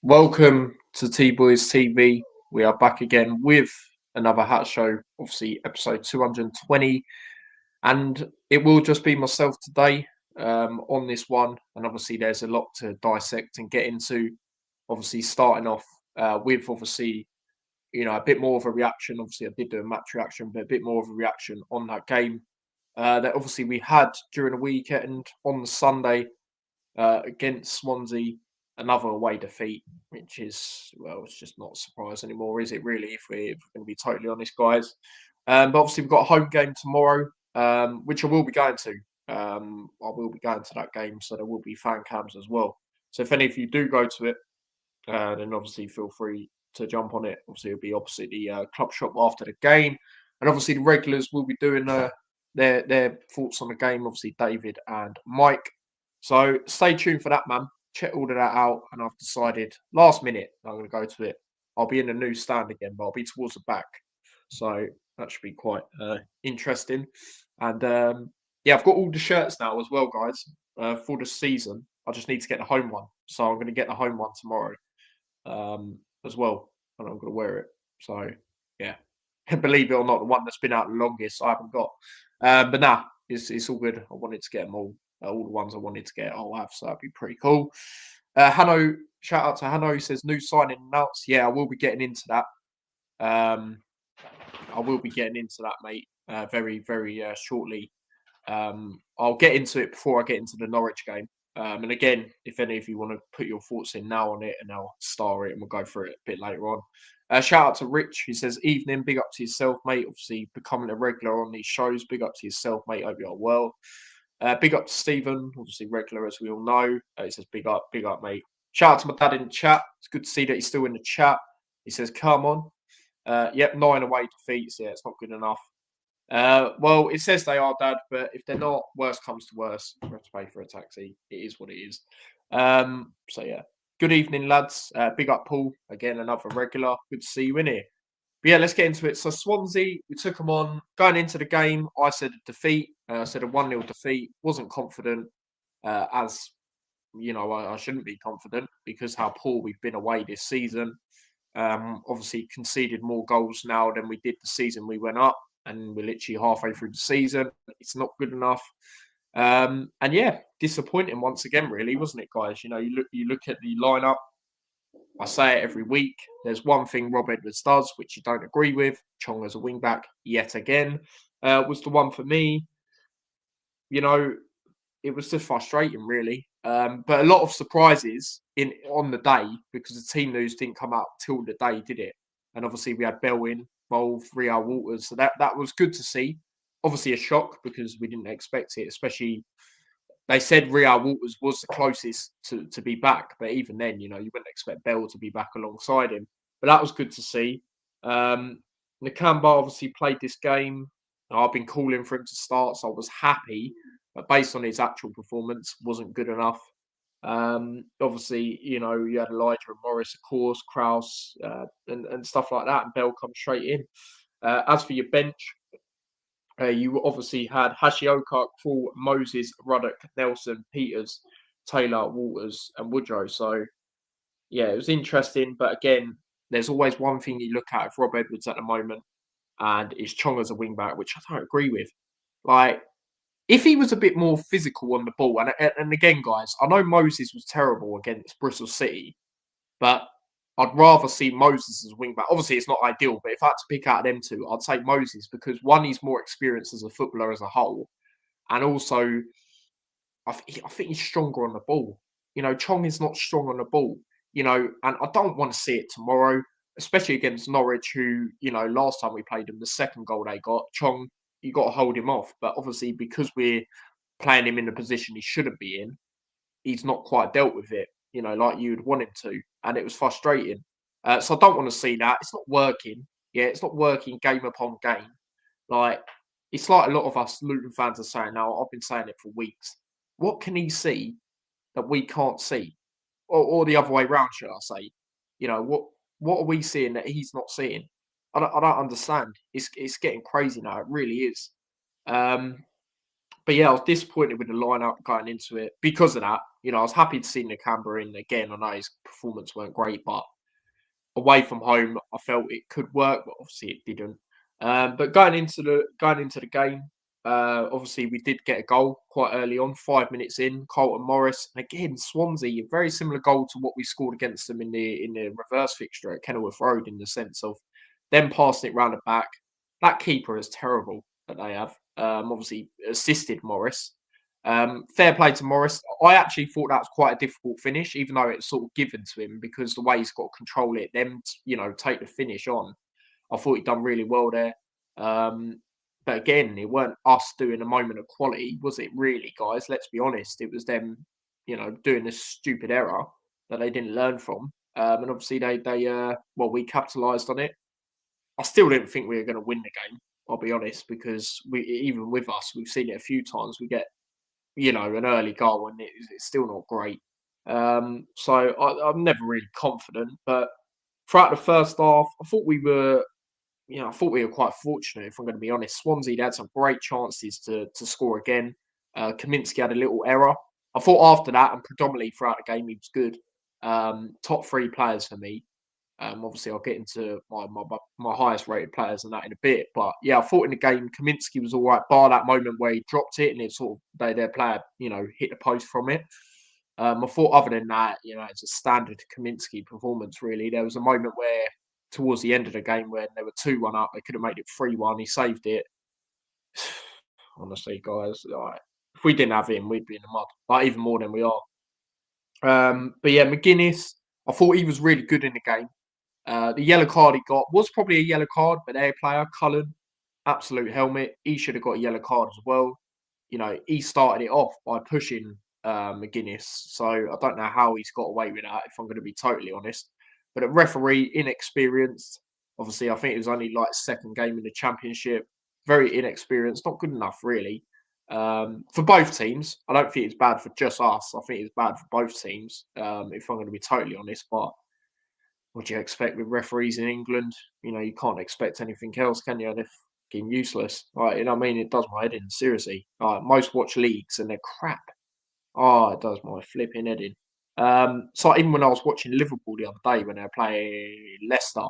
Welcome to T Boys TV. We are back again with another Hat Show, obviously episode 220, and it will just be myself today on this one. And obviously, there's a lot to dissect and get into. Obviously, starting off with a bit more of a reaction. Obviously, I did do a match reaction, but a bit more of a reaction on that game that obviously we had during the weekend on the Sunday against Swansea, another away defeat, which is, well, it's just not a surprise anymore, is it really, if we're going to be totally honest, guys? But obviously, we've got a home game tomorrow, which I will be going to. I will be going to that game, so there will be fan cams as well. So if any of you do go to it, then obviously feel free to jump on it. Obviously, it'll be opposite the club shop after the game. And obviously, the regulars will be doing their thoughts on the game, obviously, David and Mike. So stay tuned for that, man. Check all of that out, and I've decided last minute I'm going to go to it. I'll be in the new stand again, but I'll be towards the back, so that should be quite interesting. And yeah, I've got all the shirts now as well, guys, for the season. I just need to get the home one, so I'm going to get the home one tomorrow as well, and I'm going to wear it. So yeah, believe it or not, the one that's been out the longest I haven't got, but nah, it's all good. I wanted to get them all the ones I wanted to get, I'll have, so that'd be pretty cool. Hanno, shout out to Hanno, says new signing announced. Yeah, I will be getting into that. I will be getting into that, mate, very, very shortly. I'll get into it before I get into the Norwich game. And again, if any of you want to put your thoughts in now on it, and I'll star it and we'll go through it a bit later on. Shout out to Rich. He says, evening, big up to yourself, mate. Obviously, becoming a regular on these shows. Big up to yourself, mate. Hope you're well. Big up to Stephen, obviously regular as we all know. He says, big up, mate. Shout out to my dad in the chat. It's good to see that he's still in the chat. He says, come on. Yep, 9 away defeats. Yeah, it's not good enough. Well, it says they are, Dad, but if they're not, worst comes to worst, we have to pay for a taxi. It is what it is. So, yeah. Good evening, lads. Big up, Paul. Again, another regular. Good to see you in here. But yeah, let's get into it. So Swansea, we took them on. Going into the game, I said a defeat. I said a 1-0 defeat. Wasn't confident, as you know, I shouldn't be confident because how poor we've been away this season. Obviously conceded more goals now than we did the season we went up, and we're literally halfway through the season. It's not good enough. And yeah, disappointing once again, really, wasn't it, guys? You know, you look at the lineup. I say it every week. There's one thing Rob Edwards does, which you don't agree with. Chong as a wing back, yet again, was the one for me. You know, it was just frustrating, really. But a lot of surprises on the day because the team news didn't come out till the day, did it? And obviously we had Bell involved, Real Walters, so that was good to see. Obviously a shock because we didn't expect it, especially they said Real Walters was the closest to be back, but even then, you know, you wouldn't expect Bell to be back alongside him. But that was good to see. Nakamba obviously played this game. I've been calling for him to start, so I was happy. But based on his actual performance, wasn't good enough. Obviously, you know, you had Elijah and Morris, of course, Kraus, and stuff like that, and Bell comes straight in. As for your bench, you obviously had Hashioka, Krul, Moses, Ruddock, Nelson, Peters, Taylor, Walters, and Woodrow. So, yeah, it was interesting. But again, there's always one thing you look at with Rob Edwards at the moment, and it's Chong as a wing back, which I don't agree with. Like, if he was a bit more physical on the ball, and again, guys, I know Moses was terrible against Bristol City, but I'd rather see Moses as a wing back. Obviously, it's not ideal, but if I had to pick out them two, I'd say Moses because one, he's more experienced as a footballer as a whole, and also I think he's stronger on the ball. You know, Chong is not strong on the ball. You know, and I don't want to see it tomorrow, especially against Norwich, who, you know, last time we played them, the second goal they got, Chong, you got to hold him off. But obviously, because we're playing him in the position he shouldn't be in, he's not quite dealt with it, you know, like you'd want him to. And it was frustrating. So I don't want to see that. It's not working. Yeah, it's not working game upon game. Like, it's like a lot of us Luton fans are saying now, I've been saying it for weeks. What can he see that we can't see? Or the other way around, should I say? You know, what are we seeing that he's not seeing? I don't understand. It's getting crazy now. It really is. But yeah, I was disappointed with the lineup going into it because of that. I was happy to see Nakamba in again. I know his performance weren't great, but away from home, I felt it could work, but obviously it didn't. But going into the game, obviously we did get a goal quite early on, 5 minutes in. Carlton Morris, and again Swansea, a very similar goal to what we scored against them in the reverse fixture at Kenilworth Road, in the sense of them passing it round the back. That keeper is terrible that they have. Obviously assisted Morris. Fair play to Morris. I actually thought that was quite a difficult finish, even though it's sort of given to him because the way he's got to control it, take the finish on. I thought he'd done really well there. Um, but again, it weren't us doing a moment of quality, was it really, guys? Let's be honest. It was them, doing this stupid error that they didn't learn from. And obviously we capitalised on it. I still didn't think we were going to win the game. I'll be honest, because even with us, we've seen it a few times. We get an early goal and it's still not great. So I'm never really confident. But throughout the first half, I thought we were quite fortunate, if I'm going to be honest. Swansea had some great chances to score again. Kaminsky had a little error. I thought after that, and predominantly throughout the game, he was good. Top three players for me. Obviously, I'll get into my highest rated players and that in a bit. But yeah, I thought in the game, Kaminsky was all right, bar that moment where he dropped it and it sort of their player, hit the post from it. I thought other than that, it's a standard Kaminsky performance, really. There was a moment where, towards the end of the game, when they were 2-1 up, they could have made it 3-1. He saved it. Honestly, guys, like, if we didn't have him, we'd be in the mud, like even more than we are. But yeah, McGuinness, I thought he was really good in the game. The yellow card he got was probably a yellow card, but their player, Cullen, absolute helmet. He should have got a yellow card as well. He started it off by pushing McGuinness. So I don't know how he's got away with that, if I'm going to be totally honest. But a referee, inexperienced. Obviously, I think it was only like second game in the championship. Very inexperienced, not good enough, really. For both teams. I don't think it's bad for just us. I think it's bad for both teams, if I'm going to be totally honest. But what do you expect with referees in England? You can't expect anything else, can you? They're fucking useless. Right, you know what I mean? It does my head in, seriously. Most watch leagues and they're crap. Oh, it does my flipping head in. So even when I was watching Liverpool the other day when they were playing Leicester,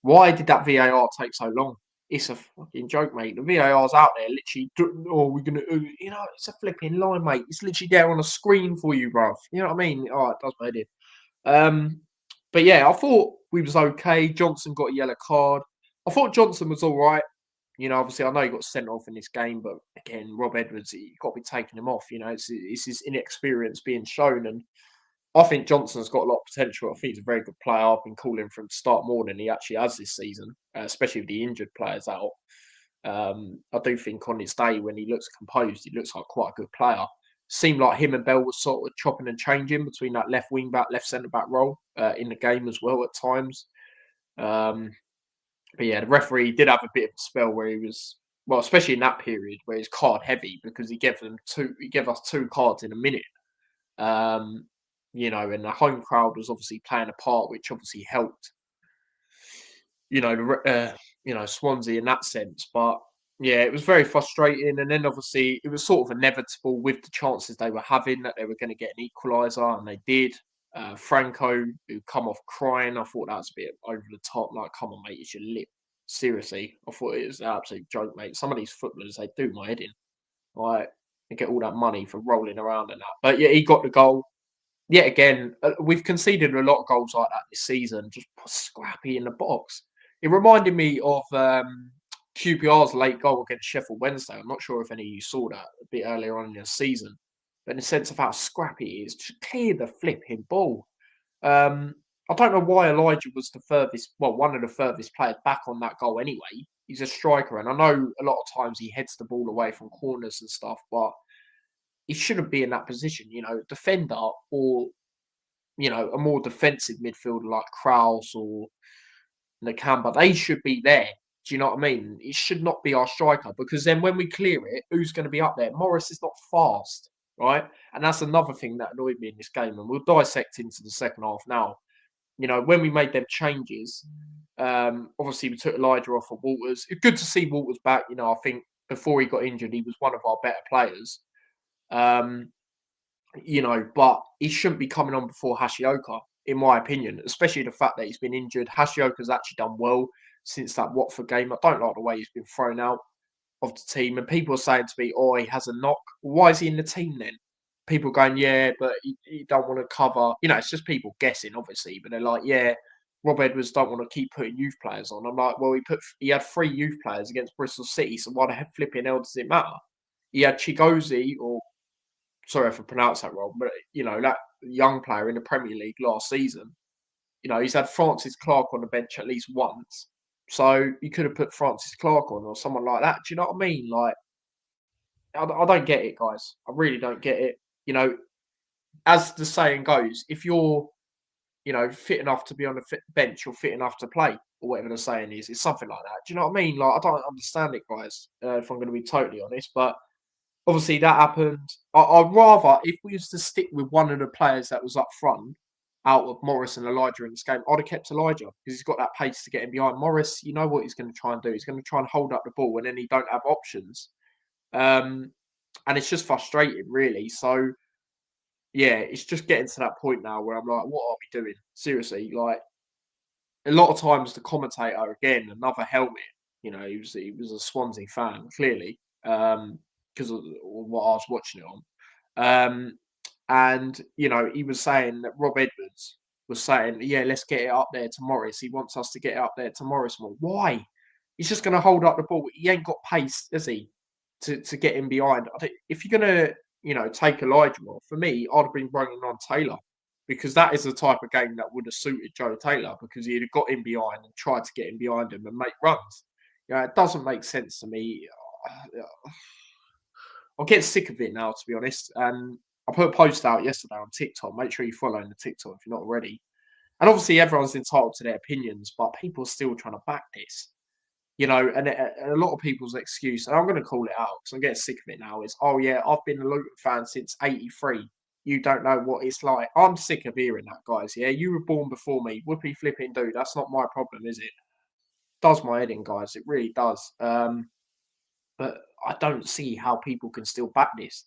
why did that VAR take so long? It's a fucking joke, mate. The VAR's out there, literally. Oh, we're gonna, it's a flipping line, mate. It's literally there on a screen for you, bruv. You know what I mean? Oh, it does my head in. But yeah, I thought we was okay. Johnson got a yellow card. I thought Johnson was all right. Obviously, I know he got sent off in this game, but again, Rob Edwards, you got to be taking him off. It's his inexperience being shown, and I think Johnson's got a lot of potential. I think he's a very good player. I've been calling for him to start more than he actually has this season, especially with the injured players out. I do think on his day, when he looks composed, he looks like quite a good player. Seemed like him and Bell were sort of chopping and changing between that left wing back, left centre back role in the game as well at times. But yeah, the referee did have a bit of a spell where he was, well, especially in that period where he's card heavy, because he gave us two cards in a minute. And the home crowd was obviously playing a part, which obviously helped, Swansea in that sense. But yeah, it was very frustrating. And then obviously it was sort of inevitable with the chances they were having that they were going to get an equaliser, and they did. Franco, who come off crying, I thought that was a bit over the top. Like, come on, mate, it's your lip. Seriously, I thought it was an absolute joke, mate. Some of these footballers, they do my head in. Like, they get all that money for rolling around and that. But yeah, he got the goal. Yet again, we've conceded a lot of goals like that this season, just scrappy in the box. It reminded me of QPR's late goal against Sheffield Wednesday. I'm not sure if any of you saw that a bit earlier on in the season. But in the sense of how scrappy it is, just clear the flipping ball. I don't know why Elijah was one of the furthest players back on that goal anyway. He's a striker, and I know a lot of times he heads the ball away from corners and stuff, but he shouldn't be in that position. Defender, or a more defensive midfielder like Kraus or Nakamba, they should be there. Do you know what I mean? It should not be our striker, because then when we clear it, who's going to be up there? Morris is not fast, right? And that's another thing that annoyed me in this game, and we'll dissect into the second half now. When we made them changes, obviously we took Elijah off of Walters. It's good to see Walters back. I think before he got injured, he was one of our better players. Um, but he shouldn't be coming on before Hashioka, in my opinion, especially the fact that he's been injured. Hashioka's actually done well since that Watford game. I don't like the way he's been thrown out of the team. And people are saying to me, oh, he has a knock. Why is he in the team then? People going, yeah, but he don't want to cover. It's just people guessing, obviously. But they're like, yeah, Rob Edwards don't want to keep putting youth players on. I'm like, well, he had 3 youth players against Bristol City, so why the heck flipping hell does it matter? He had Chigozie, or sorry if I pronounce that wrong, but that young player in the Premier League last season. He's had Francis Clark on the bench at least once. So you could have put Francis Clark on or someone like that. Do you know what I mean? Like, I don't get it, guys. I really don't get it. As the saying goes, if you're, fit enough to be on the bench, you're fit enough to play, or whatever the saying is. It's something like that. Do you know what I mean? Like, I don't understand it, guys, if I'm going to be totally honest. But obviously that happened. I'd rather, if we used to stick with one of the players that was up front, out of Morris and Elijah in this game, I'd have kept Elijah because he's got that pace to get in behind. Morris, you know what he's going to try and do? He's going to try and hold up the ball and then he don't have options. And it's just frustrating, really. So, yeah, it's just getting to that point now where I'm like, what are we doing? Seriously, like, a lot of times the commentator, again, another helmet, he was a Swansea fan, clearly, because of what I was watching it on. And, he was saying that Rob Edwards was saying, yeah, let's get it up there to Morris. He wants us to get it up there to Morris more. Why? He's just going to hold up the ball. He ain't got pace, does he, to get in behind? If you're going to, take Elijah off, for me, I'd have been bringing on Taylor because that is the type of game that would have suited Joe Taylor because he'd have got in behind and tried to get in behind him and make runs. It doesn't make sense to me. I'll get sick of it now, to be honest. And I put a post out yesterday on TikTok. Make sure you're following the TikTok if you're not already. And obviously, everyone's entitled to their opinions, but people are still trying to back this. And a lot of people's excuse, and I'm going to call it out because I'm getting sick of it now, is, oh, yeah, I've been a Luton fan since 83. You don't know what it's like. I'm sick of hearing that, guys. Yeah, you were born before me. Whoopie flipping dude. That's not my problem, is it? Does my head in, guys. It really does. But I don't see how people can still back this.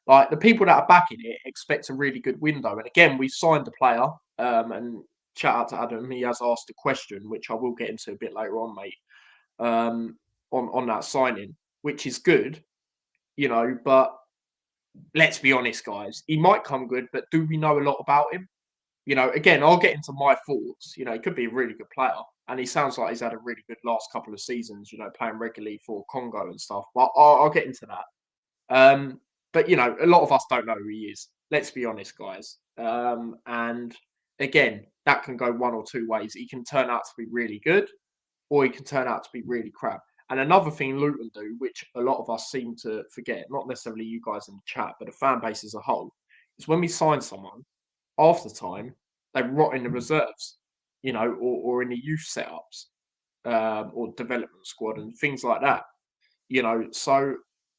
Like, the people that are backing it expect a really good window. And again, we've signed the player. And shout out to Adam. He has asked a question, which I will get into a bit later on, mate. On that signing, which is good, but let's be honest, guys, he might come good, but do we know a lot about him? Again, I'll get into my thoughts. He could be a really good player, and he sounds like he's had a really good last couple of seasons, playing regularly for Congo and stuff, but I'll get into that. But, a lot of us don't know who he is. Let's be honest, guys. And again, that can go one or two ways. He can turn out to be really good, or he can turn out to be really crap. And another thing Luton do, which a lot of us seem to forget, not necessarily you guys in the chat, but the fan base as a whole, is when we sign someone, half the time, they rot in the reserves, or in the youth setups, or development squad and things like that. So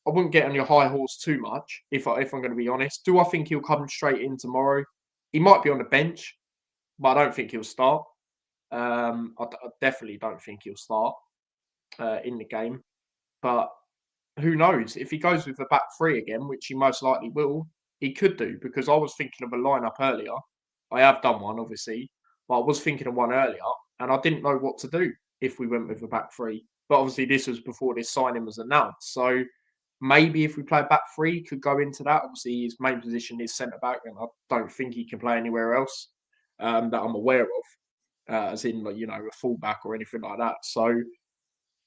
I wouldn't get on your high horse too much, if I'm going to be honest. Do I think he'll come straight in tomorrow? He might be on the bench, but I don't think he'll start. I definitely don't think he'll start in the game. But who knows? If he goes with the back 3 again, which he most likely will, he could do, because I was thinking of a lineup earlier. I have done one, obviously, but I was thinking of one earlier, and I didn't know what to do if we went with the back 3. But obviously, this was before this signing was announced. So maybe if we play back 3, he could go into that. Obviously, his main position is centre back, and I don't think he can play anywhere else that I'm aware of. As in, a fullback or anything like that. So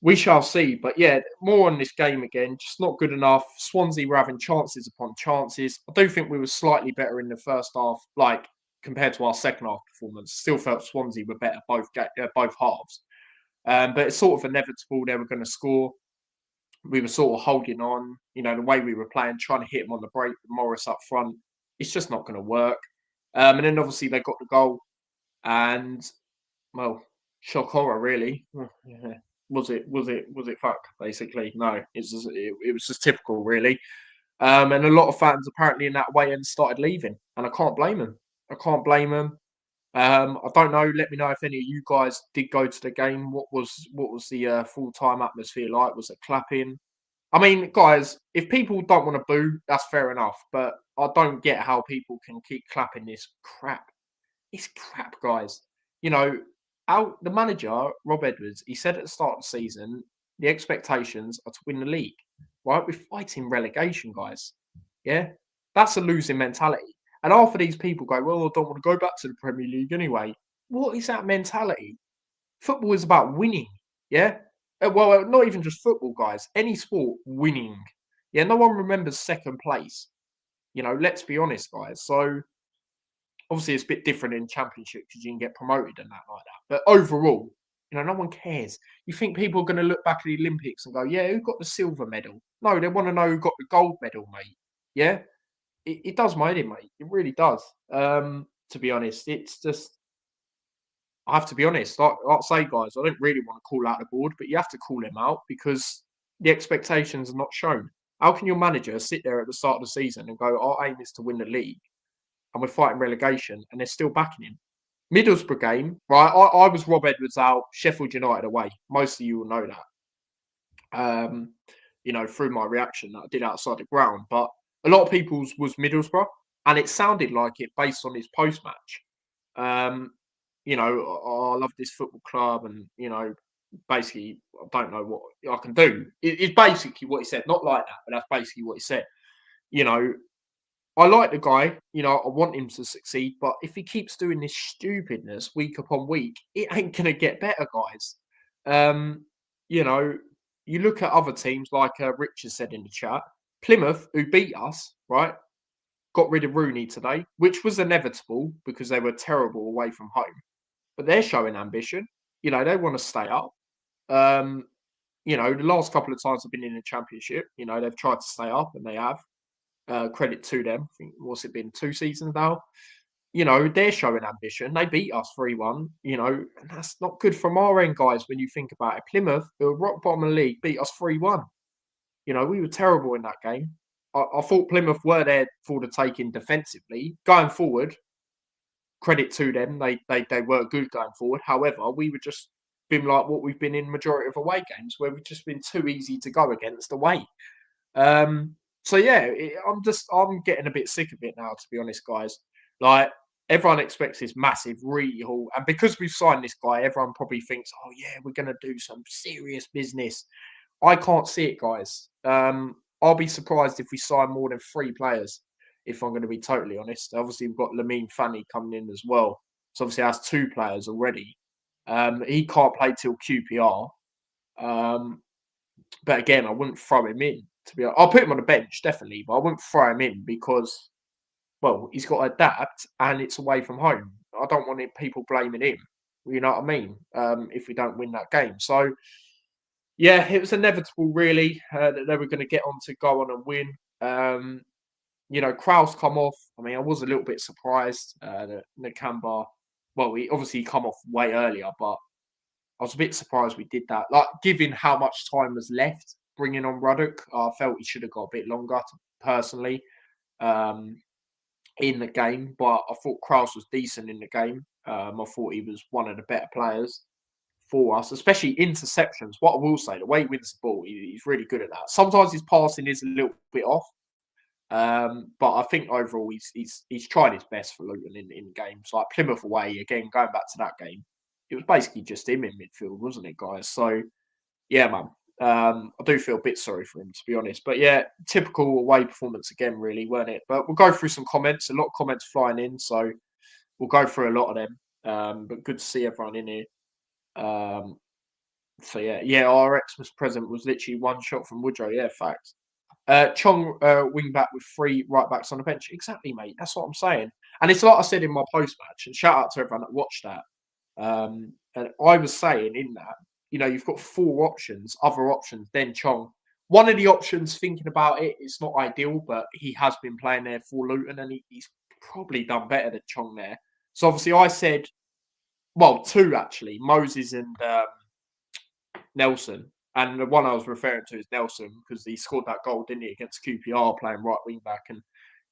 we shall see. But yeah, more on this game again. Just not good enough. Swansea were having chances upon chances. I do think we were slightly better in the first half, like compared to our second half performance. Still felt Swansea were better both halves. But it's sort of inevitable they were going to score. We were sort of holding on. The way we were playing, trying to hit them on the break with Morris up front. It's just not going to work. And then obviously they got the goal. And well, shock horror, really. Yeah. Was it fuck, basically? No, it was just typical, really. And a lot of fans apparently in that way and started leaving, and I can't blame them. I don't know. Let me know if any of you guys did go to the game. What was the full time atmosphere like? Was it clapping? I mean, guys, if people don't want to boo, that's fair enough. But I don't get how people can keep clapping this crap. It's crap, guys. You know, the manager, Rob Edwards, he said at the start of the season, the expectations are to win the league. Right? We're fighting relegation, guys. Yeah? That's a losing mentality. And half of these people go, well, I don't want to go back to the Premier League anyway. What is that mentality? Football is about winning. Yeah? Well, not even just football, guys. Any sport, winning. Yeah, no one remembers second place. You know, let's be honest, guys. So obviously it's a bit different in championship because you can get promoted and that like that. But overall, you know, no one cares. You think people are going to look back at the Olympics and go, yeah, who got the silver medal? No, they want to know who got the gold medal, mate. Yeah, it does my head in, mate. It really does. To be honest, it's just I have to be honest. Like I say, guys, I don't really want to call out the board, but you have to call him out because the expectations are not shown. How can your manager sit there at the start of the season and go, our aim is to win the league and we're fighting relegation and they're still backing him? Middlesbrough game, right? I was Rob Edwards out, Sheffield United away. Most of you will know that. You know, through my reaction that I did outside the ground. But a lot of people's was Middlesbrough, and it sounded like it based on his post match. You know, I love this football club, and you know, basically, I don't know what I can do. It's basically what he said, not like that, but that's basically what he said. You know, I like the guy, you know, I want him to succeed, but if he keeps doing this stupidness week upon week, it ain't gonna get better, guys. Um, you know, you look at other teams like Rich has said in the chat, Plymouth, who beat us, right, got rid of Rooney today, which was inevitable because they were terrible away from home. But they're showing ambition. You know, they want to stay up. Um, you know, the last couple of times I've been in the championship, you know, they've tried to stay up and they have. Credit to them. I think what's it been 2 seasons now? You know they're showing ambition. They beat us 3-1. You know and that's not good from our end, guys. When you think about it, Plymouth, who are rock bottom of the league, beat us 3-1. You know we were terrible in that game. I thought Plymouth were there for the taking defensively. Going forward, credit to them. They were good going forward. However, we were just been like what we've been in majority of away games, where we've just been too easy to go against away. So yeah, I'm getting a bit sick of it now, to be honest, guys. Like everyone expects this massive rehaul, and because we've signed this guy, everyone probably thinks, oh yeah, we're gonna do some serious business. I can't see it, guys. I'll be surprised if we sign more than 3 players. If I'm going to be totally honest, obviously we've got Lamine Fanny coming in as well, so obviously that's 2 players already. He can't play till QPR. But again, I wouldn't throw him in. To be honest, I'll put him on the bench definitely, but I wouldn't throw him in because, well, he's got to adapt, and it's away from home. I don't want people blaming him. You know what I mean? If we don't win that game, so yeah, it was inevitable, really, that they were going to get on to go on and win. You know, Kraus come off. I mean, I was a little bit surprised that Nakamba. Well, he obviously come off way earlier, but I was a bit surprised we did that. Like, given how much time was left, bringing on Ruddock, I felt he should have got a bit longer, personally, in the game. But I thought Kraus was decent in the game. I thought he was one of the better players for us, especially interceptions. What I will say, the way he wins the ball, he's really good at that. Sometimes his passing is a little bit off. But I think overall he's tried his best for Luton in games. Like Plymouth away, again, going back to that game, it was basically just him in midfield, wasn't it, guys? So, yeah, man. I do feel a bit sorry for him, to be honest. But yeah, typical away performance again, really, weren't it? But we'll go through some comments. A lot of comments flying in, so we'll go through a lot of them. But good to see everyone in here. So yeah, our Xmas present was literally one shot from Woodrow. Yeah, facts. Chong wing back with 3 right backs on the bench. Exactly, mate. That's what I'm saying. And it's like I said in my post match, and shout out to everyone that watched that. And I was saying in that, you know, you've got 4 options, other options, then Chong. One of the options, thinking about it, it's not ideal, but he has been playing there for Luton, and he's probably done better than Chong there. So obviously, I said, well, 2 actually, Moses and Nelson. And the one I was referring to is Nelson because he scored that goal, didn't he, against QPR playing right wing back, and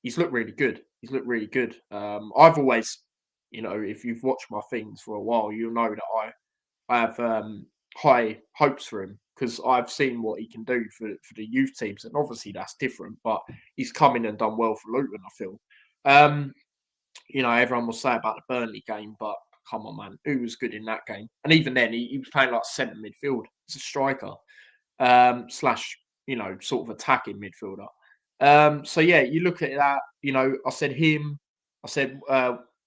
he's looked really good. He's looked really good. I've always, you know, if you've watched my things for a while, you'll know that I have high hopes for him because I've seen what he can do for the youth teams, and obviously that's different. But he's come in and done well for Luton, I feel. Um, everyone will say about the Burnley game, but come on, man, who was good in that game? And even then, he was playing like centre midfield. He's a striker slash, sort of attacking midfielder. So yeah, you look at that. I said him. I said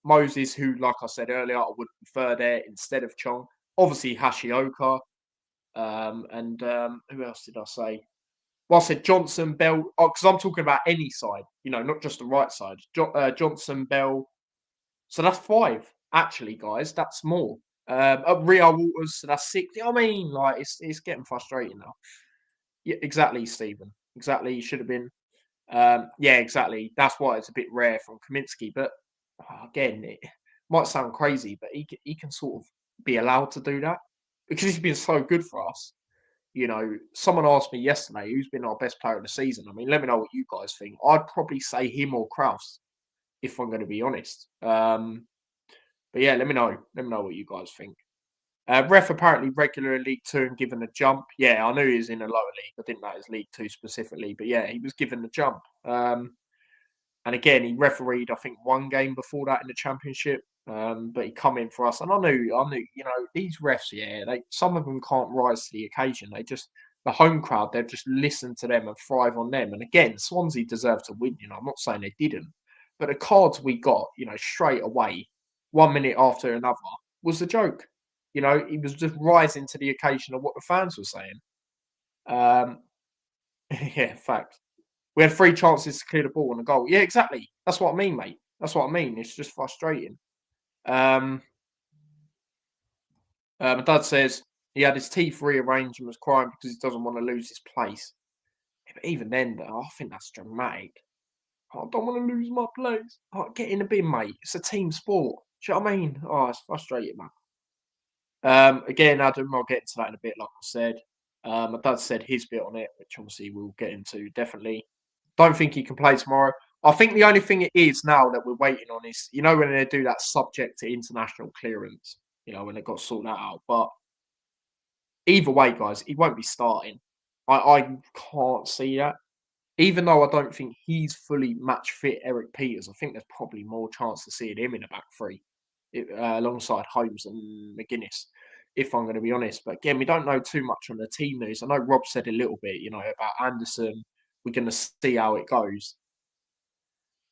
Moses, who, like I said earlier, I would prefer there instead of Chong. Obviously Hashioka. And who else did I say? Well, I said Johnson, Bell, because I'm talking about any side, not just the right side. Johnson, Bell. So that's 5, actually, guys. That's more. Rio Waters, so that's 6. I mean, like, it's getting frustrating now. Yeah, exactly, Stephen. Exactly, he should have been. Yeah, exactly. That's why it's a bit rare from Kaminsky. But again, it might sound crazy, but he can sort of be allowed to do that because he's been so good for us. Someone asked me yesterday who's been our best player of the season. I mean, let me know what you guys think. I'd probably say him or Kraus, if I'm going to be honest. But yeah, let me know. Let me know what you guys think. Ref apparently regular in League Two and given a jump. Yeah, I knew he was in a lower league. I didn't know it was League Two specifically, but yeah, he was given the jump. And again, he refereed, I think, 1 game before that in the Championship. But he come in for us, and I knew, these refs, some of them can't rise to the occasion. The home crowd, they've just listened to them and thrive on them. And again, Swansea deserved to win. I'm not saying they didn't, but the cards we got, straight away, 1 minute after another, was a joke. He was just rising to the occasion of what the fans were saying. Yeah, fact. We had 3 chances to clear the ball on a goal. Yeah, exactly. That's what I mean, mate. That's what I mean. It's just frustrating. My dad says he had his teeth rearranged and was crying because he doesn't want to lose his place. Yeah, but even then, I think that's dramatic. I don't want to lose my place. Get in the bin, mate. It's a team sport. Do you know what I mean? It's frustrating, man. Again, Adam, I'll get into that in a bit, like I said. My dad said his bit on it, which obviously we'll get into definitely. Don't think he can play tomorrow. I think the only thing it is now that we're waiting on is, when they do that subject to international clearance, when they've got to sort that out. But either way, guys, he won't be starting. I can't see that. Even though I don't think he's fully match fit Eric Peters, I think there's probably more chance to see him in a back 3 alongside Holmes and McGuinness, if I'm going to be honest. But again, we don't know too much on the team news. I know Rob said a little bit, about Anderson. We're going to see how it goes.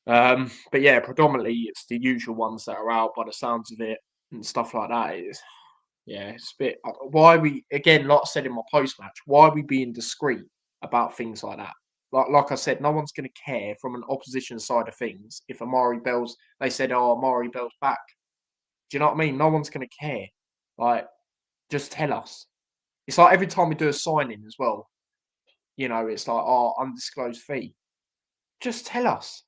But yeah, predominantly it's the usual ones that are out by the sounds of it and stuff like that. It's a bit. Why we, again, like I said in my post match, why are we being discreet about things like that? Like I said, no one's going to care from an opposition side of things if Amari Bell's. They said, "Oh, Amari Bell's back." Do you know what I mean? No one's going to care. Like, just tell us. It's like every time we do a signing as well. It's like, undisclosed fee. Just tell us.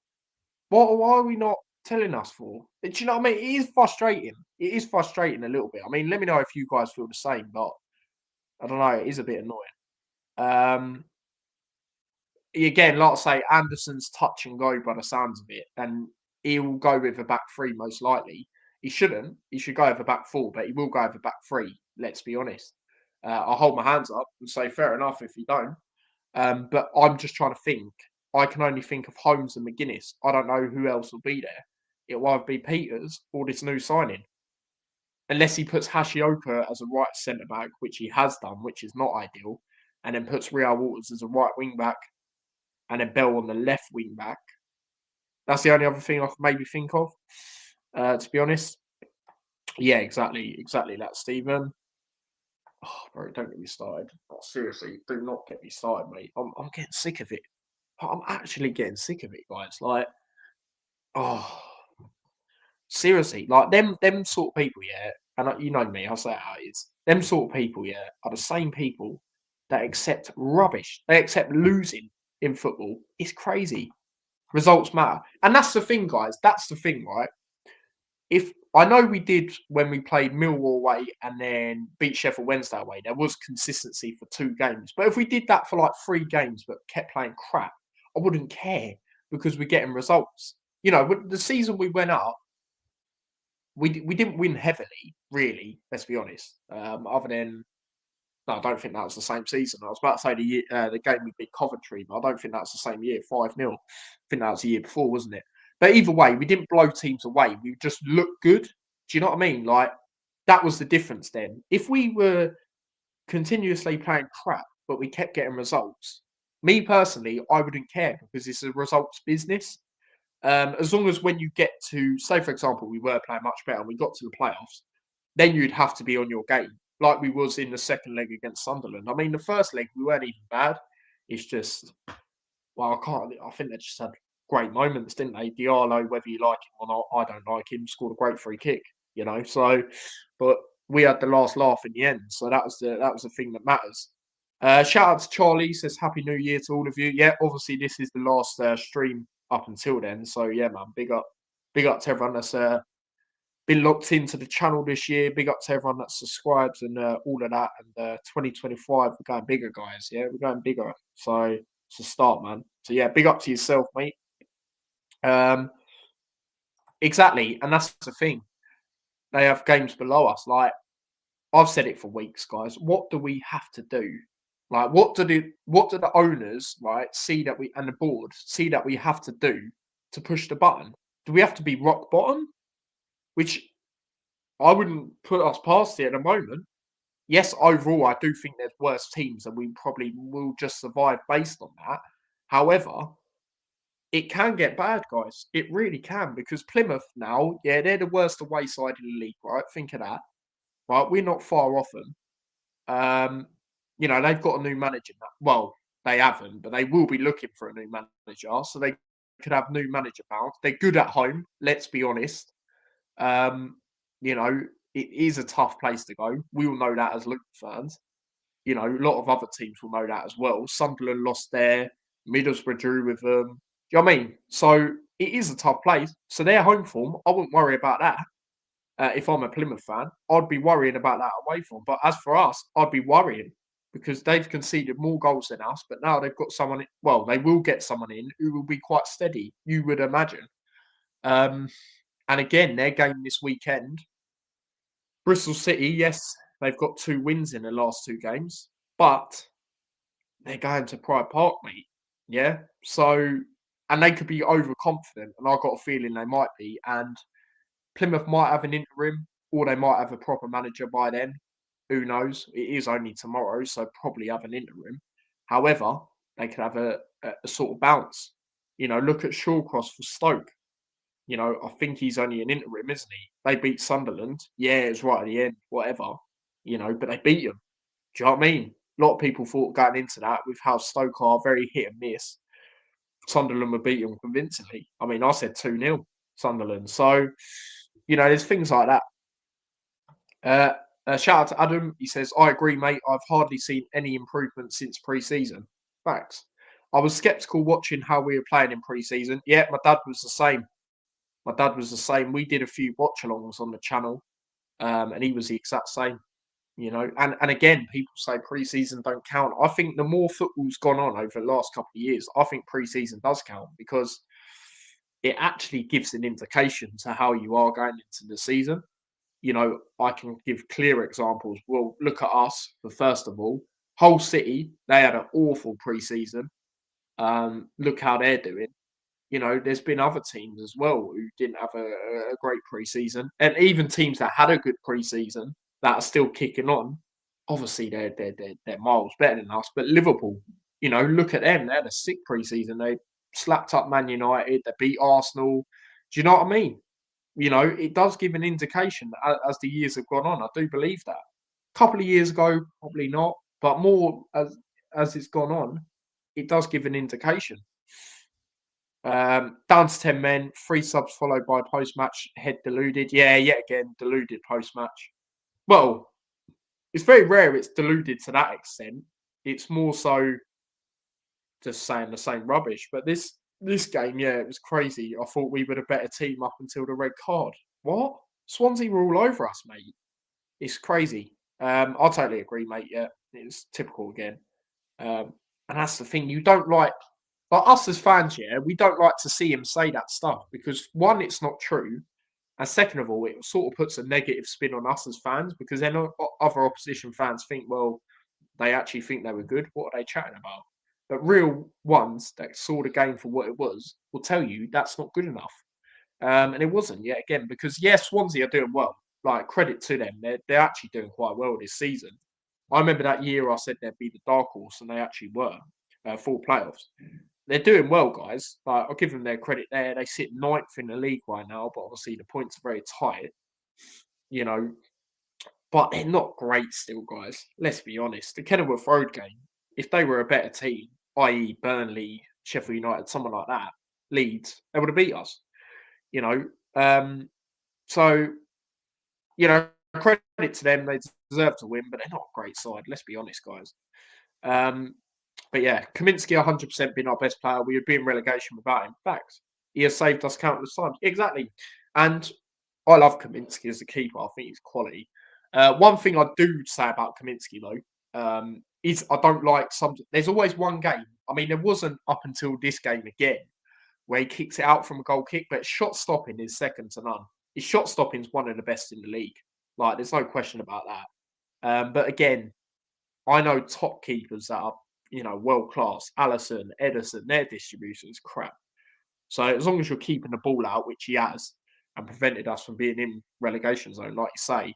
Why are we not telling us for? Do you know what I mean? It is frustrating. It is frustrating a little bit. I mean, let me know if you guys feel the same, but I don't know. It is a bit annoying. Again, like I say, Anderson's touch and go by the sounds of it, and he'll go with a back 3 most likely. He shouldn't. He should go with a back 4, but he will go with a back 3. Let's be honest. I'll hold my hands up and say fair enough if you don't. But I'm just trying to think. I can only think of Holmes and McGuinness. I don't know who else will be there. It will either be Peters or this new signing. Unless he puts Hashioka as a right centre back, which he has done, which is not ideal, and then puts Rio Waters as a right wing back, and then Bell on the left wing back. That's the only other thing I could maybe think of, to be honest. Yeah, exactly that, Stephen. Oh, bro, don't get me started. Seriously, do not get me started, mate. I'm getting sick of it. I'm actually getting sick of it, guys. Like, seriously, like them sort of people, yeah. And you know me, I'll say how it is. Them sort of people, yeah, are the same people that accept rubbish. They accept losing in football. It's crazy. Results matter, and that's the thing, guys. That's the thing, right? If I know we did when we played Millwall away and then beat Sheffield Wednesday away, there was consistency for 2 games. But if we did that for like 3 games but kept playing crap, I wouldn't care because we're getting results. The season we went up, we didn't win heavily, really. Let's be honest. Other than No, I don't think that was the same season. I was about to say the game we beat Coventry, but I don't think that's the same year, 5-0. I think that was the year before, wasn't it? But either way, we didn't blow teams away. We just looked good. Do you know what I mean? Like, that was the difference then. If we were continuously playing crap, but we kept getting results, me personally, I wouldn't care because it's a results business. As long as when you get to, say, for example, we were playing much better and we got to the playoffs, then you'd have to be on your game, like we was in the second leg against Sunderland. I mean, the first leg, we weren't even bad. It's just, well, I think they just had great moments, didn't they? Diallo, whether you like him or not, I don't like him, scored a great free kick, so, but we had the last laugh in the end. So that was the thing that matters. Shout out to Charlie, says Happy New Year to all of you. Yeah, obviously this is the last stream up until then. So yeah, man, big up to everyone that's been locked into the channel this year. Big up to everyone that subscribes and all of that. And 2025, we're going bigger, guys. Yeah, we're going bigger. So it's a start, man. So yeah, big up to yourself, mate. Exactly, and that's the thing. They have games below us. Like, I've said it for weeks, guys. What do we have to do? Like, what do the owners, right, see that we, and the board see that we have to do to push the button? Do we have to be rock bottom? Which I wouldn't put us past it at the moment. Yes, overall, I do think there's worse teams and we probably will just survive based on that. However, it can get bad, guys. It really can, because Plymouth now, yeah, they're the worst away side in the league, right? Think of that. Right, we're not far off them. They've got a new manager now. Well, they haven't, but they will be looking for a new manager, so they could have new manager bounce. They're good at home, let's be honest. It is a tough place to go. We all know that as Luton fans. A lot of other teams will know that as well. Sunderland lost there. Middlesbrough drew with them. Do you know what I mean? So it is a tough place. So their home form, I wouldn't worry about that. If I'm a Plymouth fan, I'd be worrying about that away form. But as for us, I'd be worrying because they've conceded more goals than us. But now they've got someone. Well, they will get someone in who will be quite steady, you would imagine. And again, their game this weekend, Bristol City. Yes, they've got 2 wins in the last 2 games, but they're going to Pride Park, mate. Yeah, so, and they could be overconfident, and I've got a feeling they might be. And Plymouth might have an interim, or they might have a proper manager by then. Who knows? It is only tomorrow, so probably have an interim. However, they could have a sort of bounce. Look at Shawcross for Stoke. I think he's only an interim, isn't he? They beat Sunderland. Yeah, it's right at the end, whatever. But they beat them. Do you know what I mean? A lot of people thought going into that, with how Stoke are very hit and miss, Sunderland would beat them convincingly. I mean, I said 2-0 Sunderland. So, there's things like that. Shout out to Adam. He says, I agree, mate. I've hardly seen any improvement since pre-season. Facts. I was sceptical watching how we were playing in pre-season. Yeah, my dad was the same. We did a few watch-alongs on the channel, and he was the exact same. And again, people say pre-season don't count. I think the more football's gone on over the last couple of years, I think pre-season does count, because it actually gives an indication to how you are going into the season. I can give clear examples. Well, look at us. First of all, Hull City, they had an awful pre-season. Look how they're doing. There's been other teams as well who didn't have a great pre-season, and even teams that had a good pre-season that are still kicking on. Obviously, they're miles better than us. But Liverpool, look at them. They had a sick pre-season. They slapped up Man United. They beat Arsenal. Do you know what I mean? It does give an indication as the years have gone on. I do believe that. A couple of years ago, probably not, but more as it's gone on, it does give an indication. Down to 10 men, 3 subs followed by post-match head deluded. Yeah, yet again, deluded post-match. Well, it's very rare it's deluded to that extent. It's more so just saying the same rubbish. But this game, yeah, it was crazy. I thought we were a better team up until the red card. What? Swansea were all over us, mate. It's crazy. I totally agree, mate. Yeah, it's typical again. And that's the thing. You don't like us as fans, yeah, we don't like to see him say that stuff, because one, it's not true. And second of all, it sort of puts a negative spin on us as fans, because then other opposition fans think, well, they actually think they were good. What are they chatting about? But real ones that saw the game for what it was will tell you that's not good enough. And it wasn't yet again because yes, Swansea are doing well. Like credit to them, they're actually doing quite well this season. I remember that year I said they'd be the dark horse, and they actually were for playoffs. They're doing well, guys. Like, I'll give them their credit there. They sit ninth in the league right now, but obviously the points are very tight. You know, but they're not great still, guys. Let's be honest. The Kenilworth Road game, if they were a better team, i.e., Burnley, Sheffield United, someone like that, Leeds, they would have beat us. You know, so credit to them. They deserve to win, but they're not a great side. Let's be honest, guys. But yeah, Kaminsky 100% been our best player. We would be in relegation without him. Facts. He has saved us countless times. Exactly. And I love Kaminsky as a keeper. I think he's quality. One thing I do say about Kaminsky, though, is I don't like some. There's always one game. I mean, there wasn't up until this game again where he kicks it out from a goal kick, but shot stopping is second to none. His shot stopping is one of the best in the league. Like, there's no question about that. But again, I know top keepers that are, world class. Alisson, Ederson, their distribution is crap. So as long as you're keeping the ball out, which he has, and prevented us from being in relegation zone, like you say,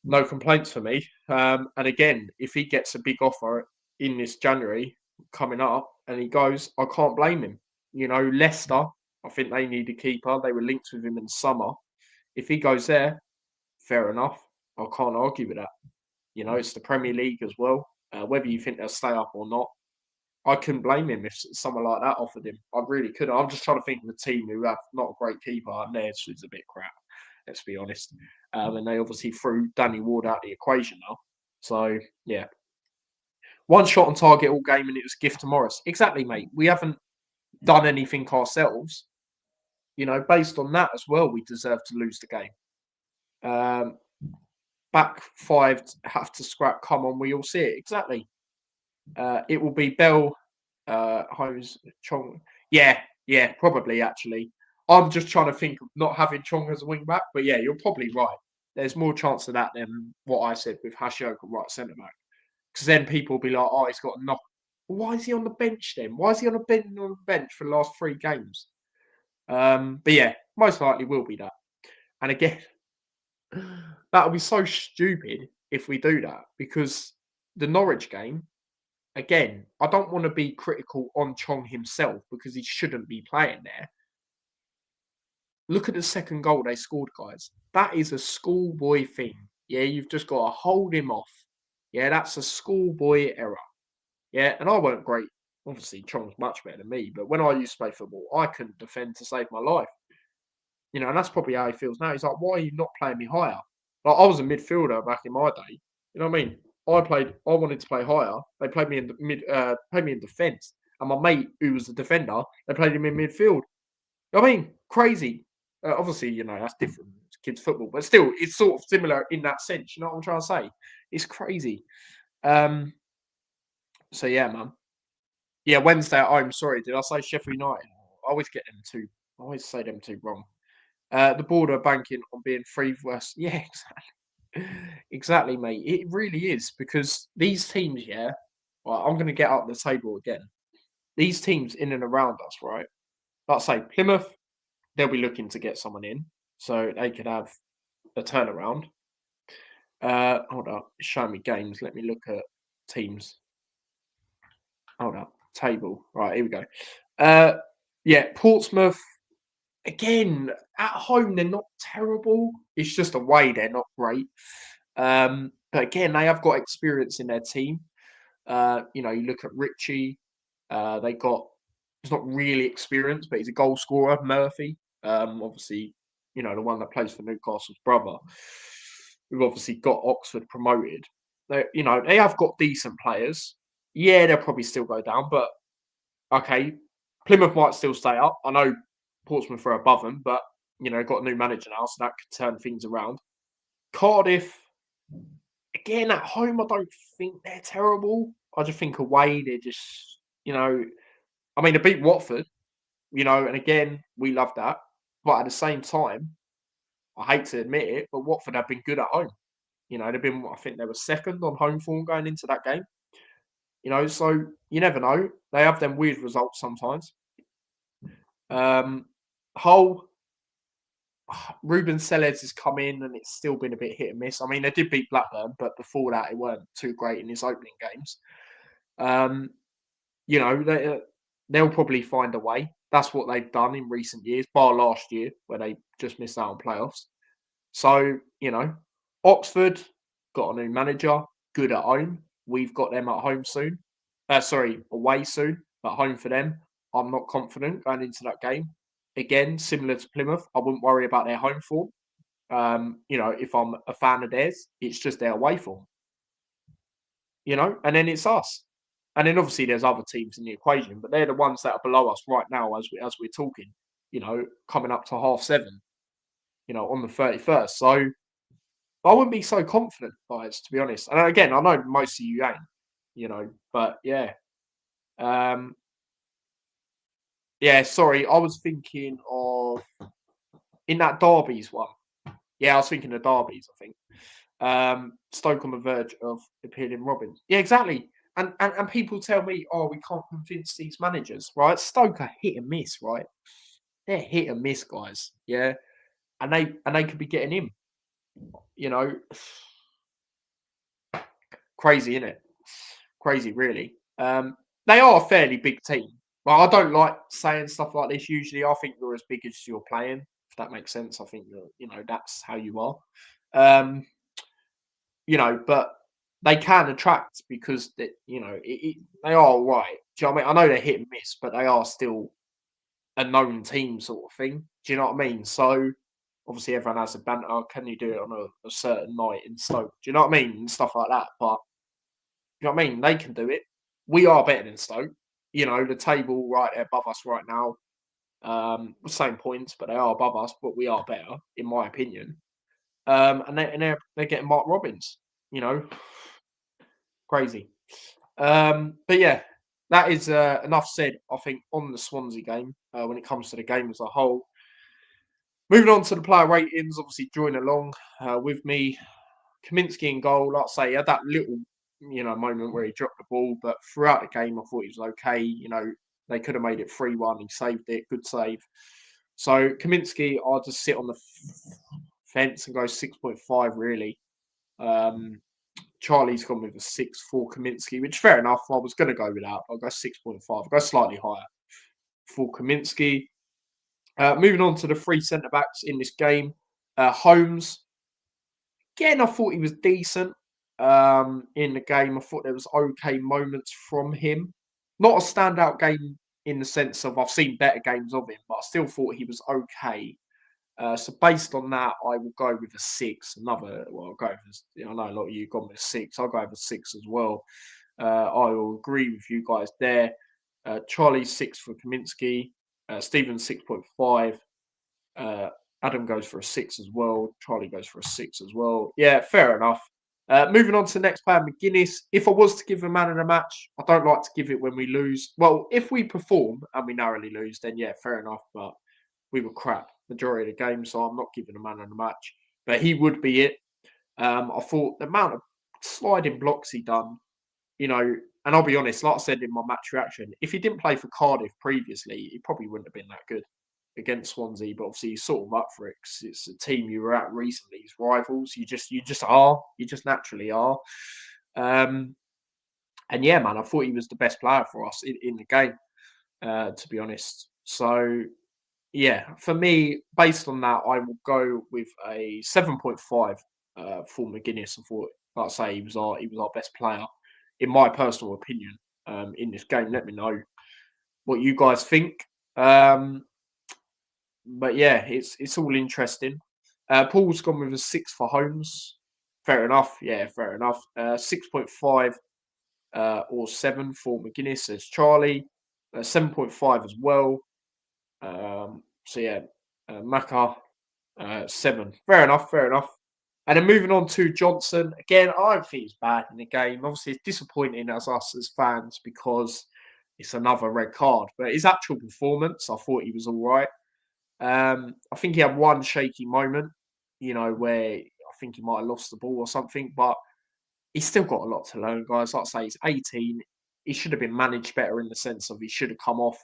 no complaints for me. And again, if he gets a big offer in this January coming up and he goes, I can't blame him. Leicester, I think they need a keeper. They were linked with him in the summer. If he goes there, fair enough. I can't argue with that. It's the Premier League as well. Whether you think they'll stay up or not, I couldn't blame him if someone like that offered him. I really could. I'm just trying to think of a team who have not a great keeper, and theirs is a bit crap. Let's be honest. And they obviously threw Danny Ward out the equation now. So, yeah. One shot on target all game, and it was gift to Morris. Exactly, mate. We haven't done anything ourselves. Based on that as well, we deserve to lose the game. Back five have to scrap. Come on, we all see it. Exactly. It will be Bell, Holmes, Chong. Yeah, probably actually. I'm just trying to think of not having Chong as a wing back, but yeah, you're probably right. There's more chance of that than what I said with Hashioka right centre back. Because then people will be like, oh, he's got a knock. Well, why is he on the bench then? Why is he on the bench for the last 3 games? But yeah, most likely will be that. And again, that would be so stupid if we do that because the Norwich game, again, I don't want to be critical on Chong himself because he shouldn't be playing there. Look at the second goal they scored, guys. That is a schoolboy thing. Yeah, you've just got to hold him off. Yeah, that's a schoolboy error. Yeah, and I weren't great. Obviously, Chong's much better than me, but when I used to play football, I couldn't defend to save my life. And that's probably how he feels now. He's like, why are you not playing me higher? Like, I was a midfielder back in my day. You know what I mean? I wanted to play higher. They played me in played me in defence. And my mate, who was a defender, they played him in midfield. You know what I mean? Crazy. Obviously, that's different. It's kids' football. But still, it's sort of similar in that sense. You know what I'm trying to say? It's crazy. So, yeah, man. Yeah, Wednesday at home. Sorry, did I say Sheffield United? I always get them two. I always say them two wrong. The board are banking on being 3 worse. Yeah, exactly, mate. It really is because these teams, well, I'm going to get up the table again. These teams in and around us, right? Let's say Plymouth, they'll be looking to get someone in so they could have a turnaround. Hold up, show me games. Let me look at teams. Hold up, table. Right, here we go. Portsmouth. Again, at home, they're not terrible. It's just away, they're not great. But again, they have got experience in their team. You look at Richie. He's not really experienced, but he's a goal scorer, Murphy. Obviously, the one that plays for Newcastle's brother. We've obviously got Oxford promoted. They have got decent players. Yeah, they'll probably still go down, but okay, Plymouth might still stay up. I know Portsmouth are above them, but got a new manager now, so that could turn things around. Cardiff, again at home, I don't think they're terrible. I just think away they're just, they beat Watford, and again we love that, but at the same time, I hate to admit it, but Watford have been good at home. I think they were second on home form going into that game. So you never know. They have them weird results sometimes. Hull, Ruben Sellers has come in and it's still been a bit hit and miss. I mean, they did beat Blackburn, but before that, it weren't too great in his opening games. They'll probably find a way. That's what they've done in recent years, bar last year where they just missed out on playoffs. So, Oxford got a new manager, good at home. We've got them at home soon. Away soon, but home for them. I'm not confident going into that game. Again, similar to Plymouth, I wouldn't worry about their home form. If I'm a fan of theirs, it's just their away form. And then it's us. And then obviously there's other teams in the equation, but they're the ones that are below us right now as we're talking, coming up to 7:30, on the 31st. So I wouldn't be so confident, guys, to be honest. And again, I know most of you ain't, but yeah. Sorry, I was thinking of in that Derbies one. Yeah, I was thinking of Derbies, I think. Stoke on the verge of appealing Robins. Yeah, exactly. And people tell me, we can't convince these managers, right? Stoke are hit and miss, right? They're hit and miss, guys. Yeah. And they could be getting in. Crazy, isn't it? Crazy, really. They are a fairly big team. Well, I don't like saying stuff like this usually. I think you're as big as you're playing, if that makes sense. I think that's how you are. But they can attract because they are all right. Do you know what I mean? I know they're hit and miss, but they are still a known team sort of thing. Do you know what I mean? So obviously everyone has a banter. Can you do it on a certain night in Stoke? Do you know what I mean? And stuff like that. But you know what I mean? They can do it. We are better than Stoke. The table right there above us right now. Same points, but they are above us. But we are better, in my opinion. And they're getting Mark Robins. Crazy. But yeah, that is enough said, I think, on the Swansea game when it comes to the game as a whole. Moving on to the player ratings, obviously join along with me. Kaminsky in goal, like I say, he had that little, moment where he dropped the ball, but throughout the game, I thought he was okay. They could have made it 3-1. He saved it. Good save. So Kaminsky, I'll just sit on the fence and go 6.5, really. Charlie's gone with a 6 for Kaminsky, which fair enough. I was going to go with that. I'll go 6.5. I'll go slightly higher for Kaminsky. Moving on to the three centre-backs in this game. Holmes. Again, I thought he was decent in the game. I thought there was okay moments from him. Not a standout game in the sense of I've seen better games of him, but I still thought he was okay. So based on that, I will go with a 6. I know a lot of you gone with a 6. I'll go with a 6 as well. I will agree with you guys there. Charlie 6 for Kaminsky. Stephen 6.5. Adam goes for a 6 as well. Charlie goes for a 6 as well. Yeah, fair enough. Moving on to the next player, McGuinness. If I was to give a man of the match, I don't like to give it when we lose. Well, if we perform and we narrowly lose, then yeah, fair enough. But we were crap majority of the game, so I'm not giving a man of the match. But he would be it. I thought the amount of sliding blocks he done, and I'll be honest, like I said in my match reaction, if he didn't play for Cardiff previously, he probably wouldn't have been that good against Swansea. But obviously, you sort of up for it because it's a team you were at recently. It's rivals. You just are. You just naturally are. And yeah, man, I thought he was the best player for us in the game, to be honest. So yeah, for me, based on that, I will go with a 7.5 for McGuinness. I thought, like I say, he was our best player, in my personal opinion, in this game. Let me know what you guys think. But yeah, it's all interesting. Paul's gone with a 6 for Holmes. Fair enough. Yeah, fair enough. 6.5 or 7 for McGuinness, says Charlie. 7.5 as well. So yeah, Maka, 7. Fair enough. And then moving on to Johnson. Again, I don't think he's bad in the game. Obviously, it's disappointing as us as fans because it's another red card. But his actual performance, I thought he was all right. I think he had one shaky moment, where I think he might have lost the ball or something, but he's still got a lot to learn, guys. Like I say, he's 18. He should have been managed better in the sense of he should have come off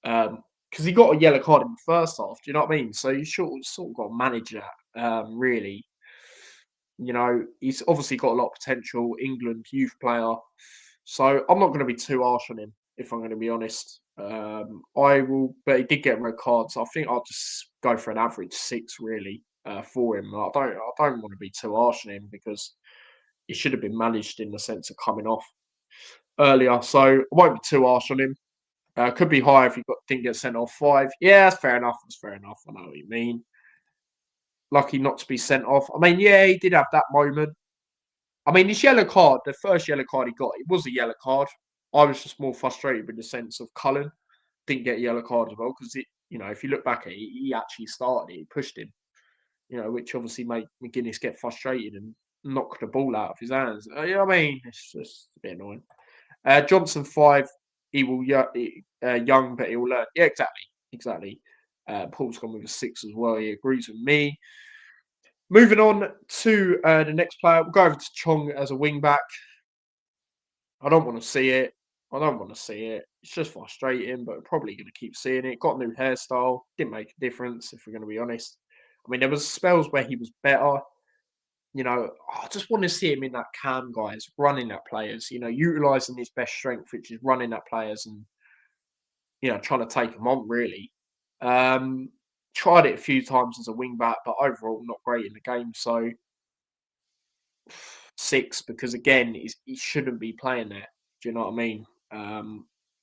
because he got a yellow card in the first half. Do you know what I mean? So you sort of got to manage that, really. You know, he's obviously got a lot of potential, England youth player. So I'm not going to be too harsh on him, if I'm going to be honest. I will, but he did get red cards. So I think I'll just go for an average 6, really, for him. I don't want to be too harsh on him because he should have been managed in the sense of coming off earlier. So I won't be too harsh on him. Could be higher if he didn't get sent off 5. Yeah, that's fair enough. That's fair enough. I know what you mean. Lucky not to be sent off. I mean, yeah, he did have that moment. I mean, this yellow card, the first yellow card he got, it was a yellow card. I was just more frustrated with the sense of Cullen didn't get a yellow card as well because, if you look back at it, he actually started it. He pushed him, which obviously made McGuinness get frustrated and knock the ball out of his hands. You know what I mean? It's just a bit annoying. Johnson 5, he will young, but he will learn. Yeah, exactly. Paul's gone with a 6 as well. He agrees with me. Moving on to the next player, we'll go over to Chong as a wing back. I don't want to see it. It's just frustrating, but we're probably going to keep seeing it. Got a new hairstyle. Didn't make a difference, if we're going to be honest. I mean, there was spells where he was better. I just want to see him in that cam, guys, running at players, utilising his best strength, which is running at players and, trying to take them on, really. Tried it a few times as a wing back, but overall not great in the game. So 6, because again, he shouldn't be playing there. Do you know what I mean?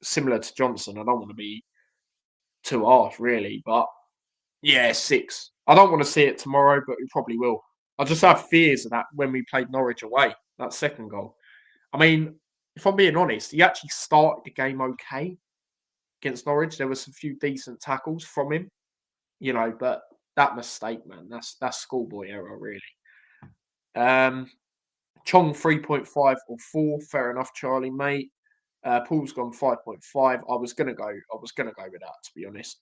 Similar to Johnson, I don't want to be too harsh, really, but yeah, 6. I don't want to see it tomorrow, but we probably will. I just have fears of that when we played Norwich away, that second goal. I mean, if I'm being honest, he actually started the game okay against Norwich. There was a few decent tackles from him, but that mistake, man, that's schoolboy error, really. Chong 3.5 or 4, fair enough, Charlie, mate. Paul's gone 5.5. I was gonna go with that, to be honest.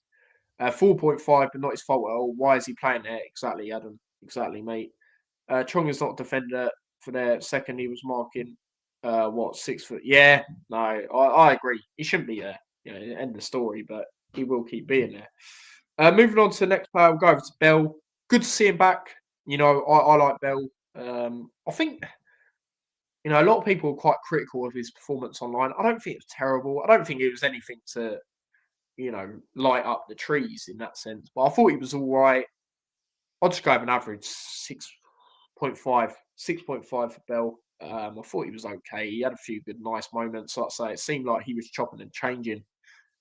4.5, but not his fault at all. Why is he playing there? Exactly, Adam. Exactly, mate. Chong is not a defender for their second. He was marking 6 foot. Yeah, no, I agree. He shouldn't be there. End of story, but he will keep being there. Moving on to the next player, we'll go over to Bell. Good to see him back. I like Bell. I think, a lot of people are quite critical of his performance online. I don't think it was terrible. I don't think it was anything to, light up the trees in that sense. But I thought he was all right. I'll just go with an average 6.5 for Bell. I thought he was okay. He had a few good, nice moments. Like I say, it seemed like he was chopping and changing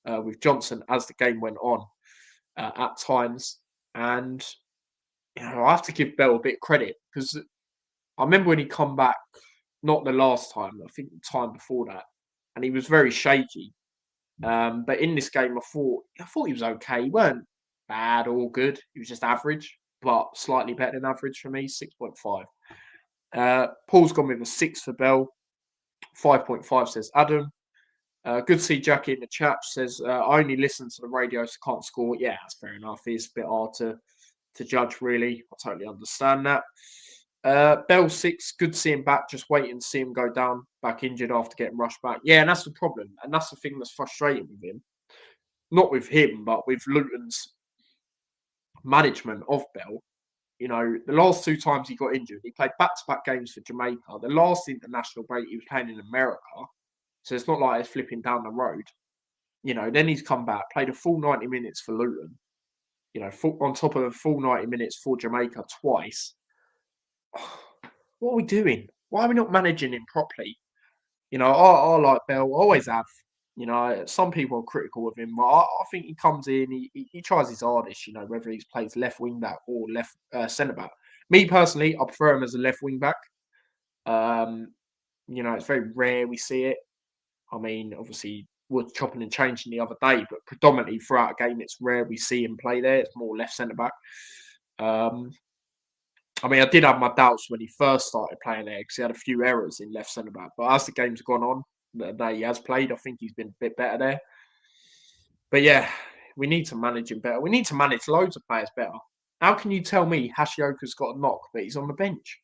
with Johnson as the game went on at times. And, I have to give Bell a bit of credit because I remember when he come back, not the last time, I think the time before that, and he was very shaky. But in this game, I thought he was okay. He weren't bad or good. He was just average, but slightly better than average for me, 6.5. Paul's gone with a 6 for Bell. 5.5 says Adam. Good to see Jackie in the chat. She says, I only listen to the radio, so can't score. Yeah, that's fair enough. It's a bit hard to judge, really. I totally understand that. Bell 6, good to see him back. Just waiting to see him go down, back injured after getting rushed back. Yeah, and that's the problem. And that's the thing that's frustrating with him. Not with him, but with Luton's management of Bell. The last 2 times he got injured, he played back-to-back games for Jamaica. The last international break, he was playing in America. So it's not like he's flipping down the road. Then he's come back, played a full 90 minutes for Luton. On top of a full 90 minutes for Jamaica twice. What are we doing? Why are we not managing him properly? I like Bell. I always have. Some people are critical of him, but I think he comes in, he tries his hardest, whether he plays left wing back or left centre back. Me personally, I prefer him as a left wing back. It's very rare we see it. I mean, obviously, we're chopping and changing the other day, but predominantly throughout a game, it's rare we see him play there. It's more left centre back. I mean, I did have my doubts when he first started playing there because he had a few errors in left centre back. But as the game's gone on, that he has played, I think he's been a bit better there. But yeah, we need to manage him better. We need to manage loads of players better. How can you tell me Hashioka's got a knock, but he's on the bench?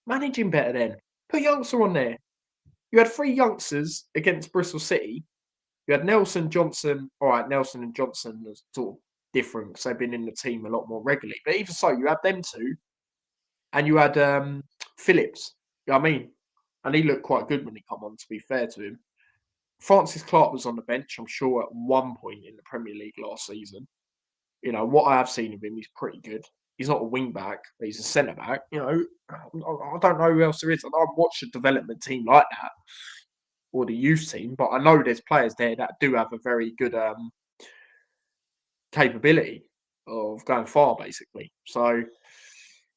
Manage him better then. Put youngster on there. You had 3 youngsters against Bristol City. You had Nelson, Johnson. All right, Nelson and Johnson are sort of different because they've been in the team a lot more regularly. But even so, you had them two, and you had Phillips. You know what I mean? And he looked quite good when he come on, to be fair to him. Francis Clark was on the bench, I'm sure, at one point in the Premier League last season. You know, what I have seen of him, he's pretty good. He's not a wing back, but he's a centre back. You know, I don't know who else there is. I don't watch a development team like that or the youth team, but I know there's players there that do have a very good capability of going far, basically. So,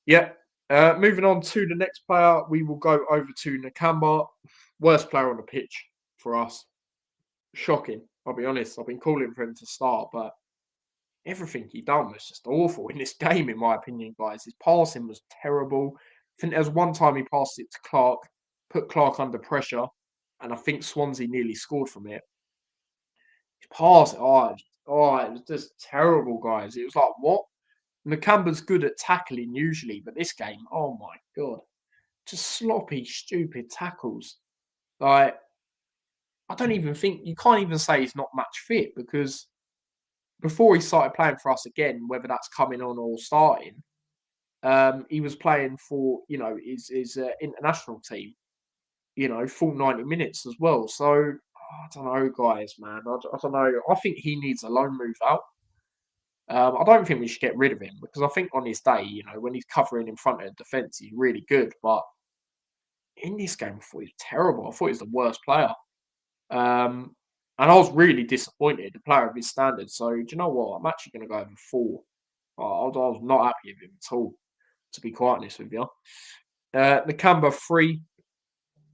yeah. Moving on to the next player, we will go over to Nakamba. Worst player on the pitch for us. Shocking. I'll be honest. I've been calling for him to start, but everything he done was just awful in this game, in my opinion, guys. His passing was terrible. I think there was one time he passed it to Clark, put Clark under pressure, and I think Swansea nearly scored from it. His pass, it was just terrible, guys. It was like, what? Nakamba's good at tackling usually, but this game, oh my God. Just sloppy, stupid tackles. Like, I don't even think, you can't even say he's not match fit because before he started playing for us again, whether that's coming on or starting, he was playing for, you know, his international team, you know, full 90 minutes as well. So, I don't know, guys, man. I don't know. I think he needs a loan move out. I don't think we should get rid of him because I think on his day, you know, when he's covering in front of the defence, he's really good. But in this game, I thought he was terrible. I thought he was the worst player. And I was really disappointed, the player of his standards. So, do you know what? I'm actually going to go over 4. I was not happy with him at all, to be quite honest with you. Nakamba 3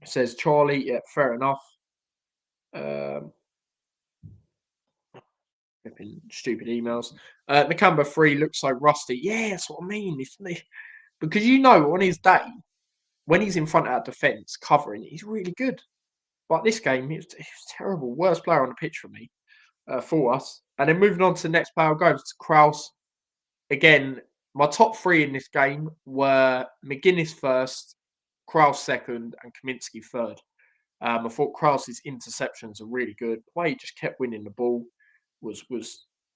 says Charlie. Yeah, fair enough. Stupid emails. Nakamba 3 looks so rusty. Yeah, that's what I mean. Because you know, on his day, when he's in front of that defence covering, he's really good. But this game, it was terrible. Worst player on the pitch for me, for us. And then moving on to the next player, goes to Kraus. Again, my top 3 in this game were McGuinness first, Kraus second, and Kaminsky third. I thought Kraus's interceptions are really good. The way he just kept winning the ball was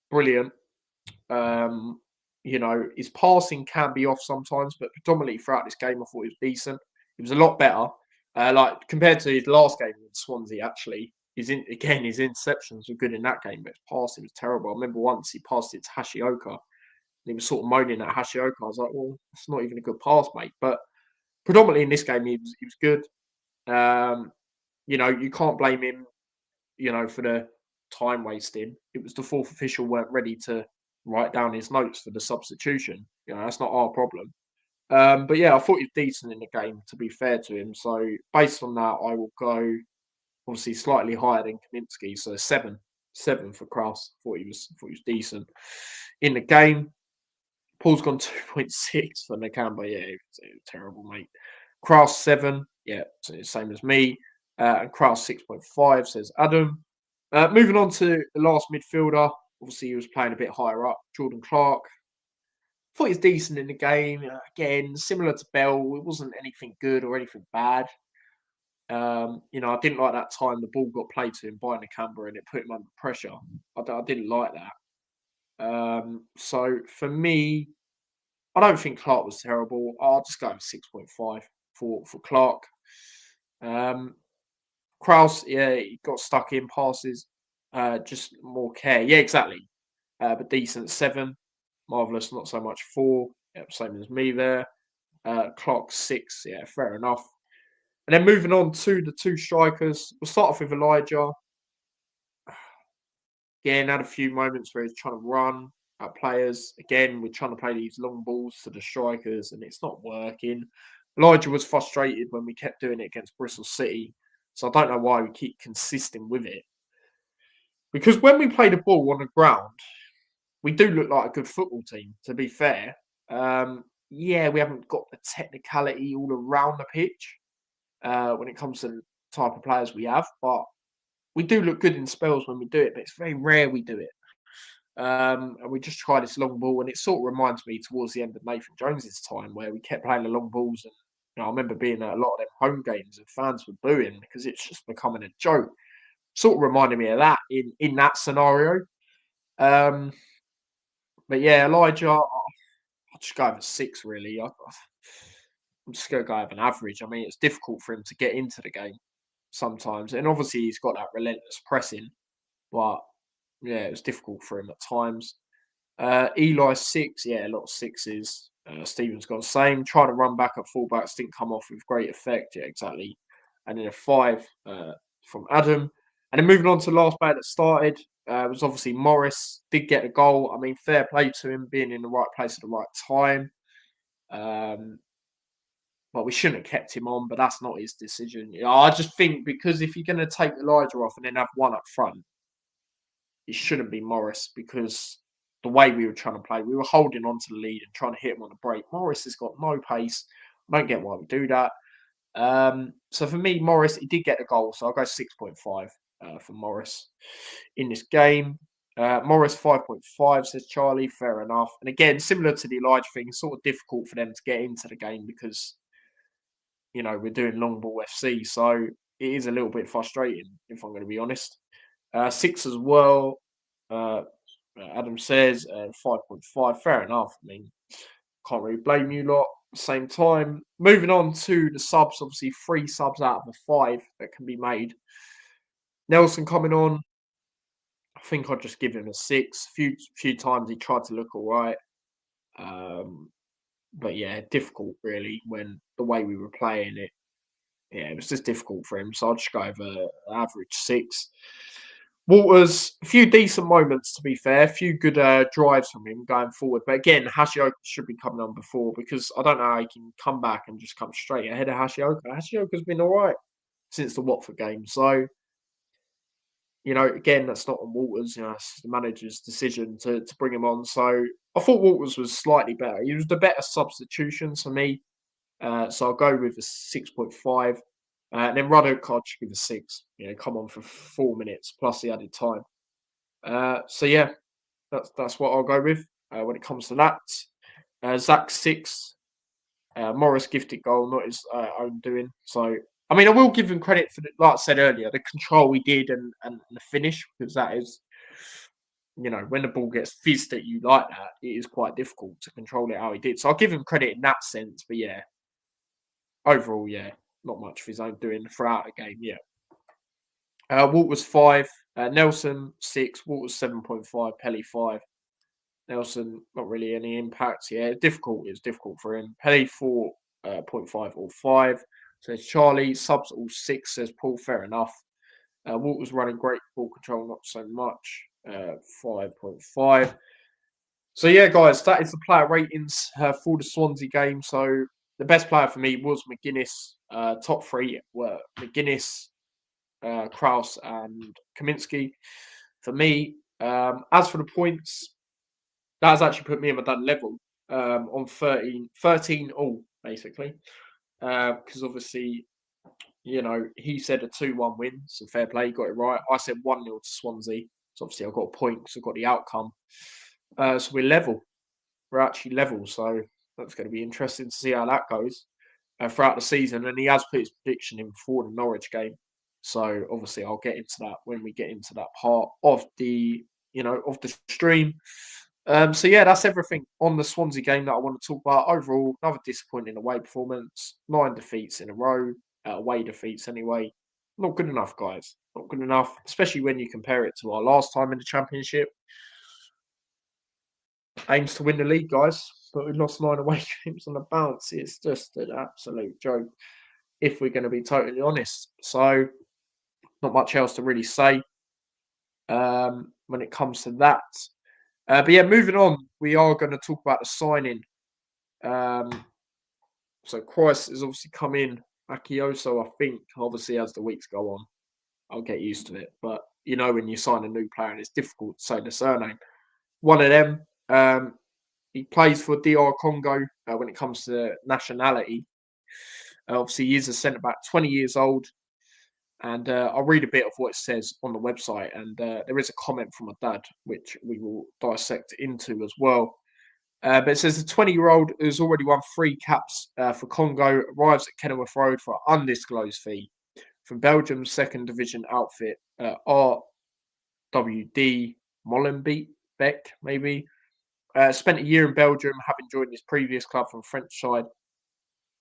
brilliant. You know, his passing can be off sometimes, but predominantly throughout this game, I thought he was decent. It was a lot better. Like compared to his last game in Swansea, actually, his interceptions were good in that game, but his passing was terrible. I remember once he passed it to Hashioka, and he was sort of moaning at Hashioka. I was like, well, it's not even a good pass, mate. But predominantly in this game, he was good. You know, you can't blame him, you know, for the time wasting. It was the 4th official weren't ready to write down his notes for the substitution. You know, that's not our problem. But yeah, I thought he was decent in the game, to be fair to him. So based on that, I will go obviously slightly higher than Kaminsky. So 7 for Kraus. Thought he was decent in the game. Paul's gone 2.6 for Nakamba. Yeah, it was terrible, mate. Kraus 7. Yeah, same as me. And Kraus 6.5 says Adam. Moving on to the last midfielder. Obviously, he was playing a bit higher up. Jordan Clark. Thought he was decent in the game. Again, similar to Bell, it wasn't anything good or anything bad. You know, I didn't like that time the ball got played to him by Nakamba and it put him under pressure. I didn't like that. So for me, I don't think Clark was terrible. I'll just go with 6.5 for Clark. Kraus, yeah, he got stuck in passes. Just more care. Yeah, exactly. But decent 7. Marvellous, not so much 4. Yep, same as me there. Clark 6. Yeah, fair enough. And then moving on to the 2 strikers. We'll start off with Elijah. Again, had a few moments where he's trying to run at players. Again, we're trying to play these long balls to the strikers and it's not working. Elijah was frustrated when we kept doing it against Bristol City. So I don't know why we keep consistent with it. Because when we play the ball on the ground, we do look like a good football team, to be fair. Yeah, we haven't got the technicality all around the pitch when it comes to the type of players we have, but we do look good in spells when we do it, but it's very rare we do it. And we just try this long ball, and it sort of reminds me towards the end of Nathan Jones's time where we kept playing the long balls. And I remember being at a lot of them home games and fans were booing because it's just becoming a joke. Sort of reminded me of that in that scenario. Um, but yeah, Elijah, I'll just go over 6 really. I'm just going to go over an average. I mean, it's difficult for him to get into the game sometimes, and obviously he's got that relentless pressing, but yeah, it was difficult for him at times. Eli 6, yeah, a lot of 6s. Stephen's got the same. Trying to run back at fullbacks didn't come off with great effect. Yeah, exactly. And then a 5 from Adam. And then moving on to the last player that started was obviously Morris. Did get a goal. I mean, fair play to him being in the right place at the right time. But we shouldn't have kept him on, but that's not his decision. I just think because if you're going to take Elijah off and then have one up front, it shouldn't be Morris because the way we were trying to play, we were holding on to the lead and trying to hit him on the break. Morris has got no pace. I don't get why we do that. So for me, Morris, he did get the goal, so I'll go 6.5 for Morris in this game. Morris 5.5, says Charlie. Fair enough. And again, similar to the Elijah thing, it's sort of difficult for them to get into the game because, we're doing long ball FC. So it is a little bit frustrating, if I'm going to be honest. 6 as well. Adam says 5.5. Fair enough. I mean, can't really blame you lot. Same time, moving on to the subs. Obviously, 3 subs out of the 5 that can be made. Nelson coming on. I think I'd just give him a 6. Few times he tried to look all right. But yeah, difficult really when the way we were playing it. Yeah, it was just difficult for him. So I'll just go over average 6. Walters, a few decent moments to be fair, a few good drives from him going forward. But again, Hashioka should be coming on before because I don't know how he can come back and just come straight ahead of Hashioka. Hashioka's been all right since the Watford game. So, again, that's not on Walters. It's the manager's decision to bring him on. So I thought Walters was slightly better. He was the better substitution for me. So I'll go with a 6.5. And then Ruddock, I'll just give a 6. Come on for 4 minutes plus the added time. So yeah, that's what I'll go with when it comes to that. Zach 6. Morris gifted goal, not his own doing. So I mean, I will give him credit for like I said earlier, the control he did and the finish because that is, when the ball gets fizzed at you like that, it is quite difficult to control it how he did. So I'll give him credit in that sense. But yeah, overall, yeah. Not much of his own doing throughout the game, yeah. Walters 5, Nelson 6, Walters 7.5, Pelly 5. Nelson, not really any impact. Yeah, it's difficult for him. Pelly 4.5 or 5. Says Charlie. Subs all 6, says Paul. Fair enough. Walters running great ball control, not so much. 5.5. So yeah, guys, that is the player ratings for the Swansea game. So the best player for me was McGuinness. Top 3 were McGuinness, Kraus, and Kaminsky. For me, as for the points, that has actually put me at that level on 13 all, basically. Because obviously, he said a 2-1 win, so fair play, he got it right. I said 1-0 to Swansea, so obviously I've got a point because I've got the outcome. So we're level. We're actually level, so that's going to be interesting to see how that goes throughout the season. And he has put his prediction in for the Norwich game. So obviously I'll get into that when we get into that part of the, of the stream. So yeah, that's everything on the Swansea game that I want to talk about. Overall, another disappointing away performance. 9 defeats in a row. Away defeats anyway. Not good enough, guys. Not good enough, especially when you compare it to our last time in the Championship. Aims to win the league, guys, but we lost 9 away games on the bounce. It's just an absolute joke, if we're going to be totally honest. So, not much else to really say when it comes to that. But yeah, moving on, we are going to talk about the signing. So, Christ has obviously come in. Akioso, I think, obviously, as the weeks go on, I'll get used to it. But, when you sign a new player and it's difficult to say the surname. One of them. He plays for DR Congo when it comes to nationality. Obviously, he is a centre-back, 20 years old. And I'll read a bit of what it says on the website. And there is a comment from my dad, which we will dissect into as well. But it says the 20-year-old who's already won 3 caps for Congo arrives at Kenilworth Road for an undisclosed fee from Belgium's second division outfit, RWD Molenbeek, maybe. Spent a year in Belgium, having joined his previous club from French side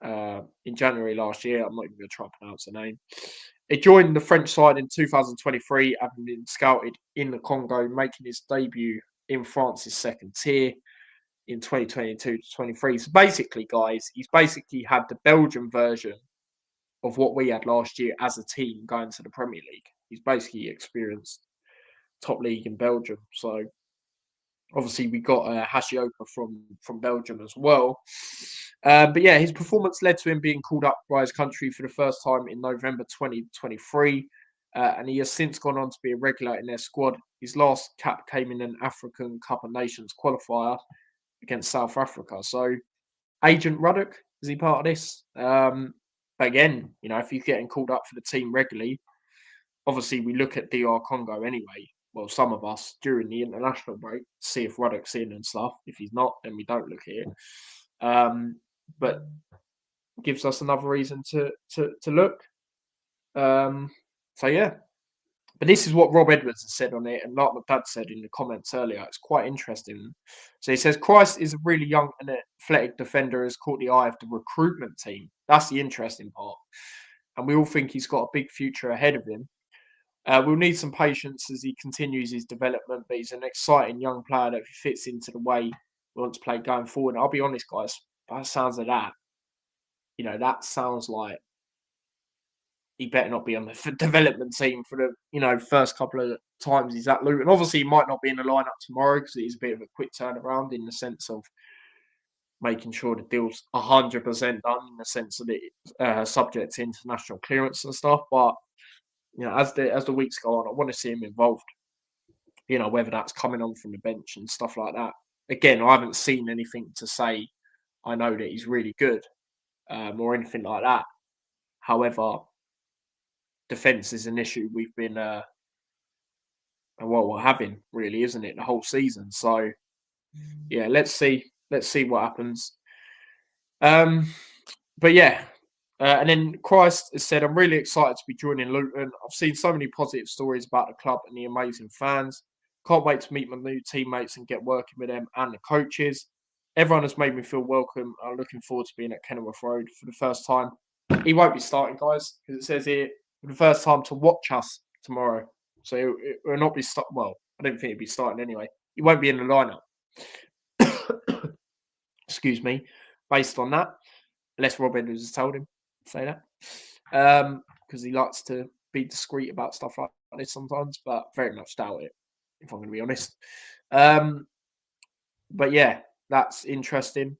in January last year. I'm not even going to try and pronounce the name. He joined the French side in 2023, having been scouted in the Congo, making his debut in France's second tier in 2022 to 23. So basically, guys, he's basically had the Belgian version of what we had last year as a team going to the Premier League. He's basically experienced top league in Belgium. So obviously we got Hashioka from Belgium as well. But yeah, his performance led to him being called up by his country for the first time in November 2023. And he has since gone on to be a regular in their squad. His last cap came in an African Cup of Nations qualifier against South Africa. So Agent Ruddock, is he part of this? But again, you know, if he's getting called up for the team regularly, obviously we look at DR Congo anyway. Well, some of us during the international break, see if Ruddock's in and stuff. If he's not, then we don't look here. But gives us another reason to look. So yeah. But this is what Rob Edwards has said on it, and like my dad said in the comments earlier, it's quite interesting. So he says, Christ is a really young and athletic defender, has caught the eye of the recruitment team. That's the interesting part. And we all think he's got a big future ahead of him. We'll need some patience as he continues his development, but he's an exciting young player that fits into the way we want to play going forward. And I'll be honest, guys, by the sounds of that, you know, that sounds like he better not be on the development team for the, you know, first couple of times he's at Luton. Obviously, he might not be in the lineup tomorrow because it is a bit of a quick turnaround in the sense of making sure the deal's 100% done, in the sense that it's subject to international clearance and stuff. But you know, as the weeks go on, I want to see him involved. You know, whether that's coming on from the bench and stuff like that. Again, I haven't seen anything to say I know that he's really good or anything like that. However, defence is an issue we've been we're having, really, isn't it, the whole season? So yeah, let's see what happens. But yeah, and then Christ has said, I'm really excited to be joining Luton. I've seen so many positive stories about the club and the amazing fans. Can't wait to meet my new teammates and get working with them and the coaches. Everyone has made me feel welcome. I'm looking forward to being at Kenilworth Road for the first time. He won't be starting, guys, because it says here for the first time to watch us tomorrow. So it will not be well, I don't think he'll be starting anyway. He won't be in the lineup. Excuse me. Based on that, unless Rob Edwards has told him to say that, because he likes to be discreet about stuff like this sometimes, but very much doubt it, if I'm going to be honest. But yeah, that's interesting.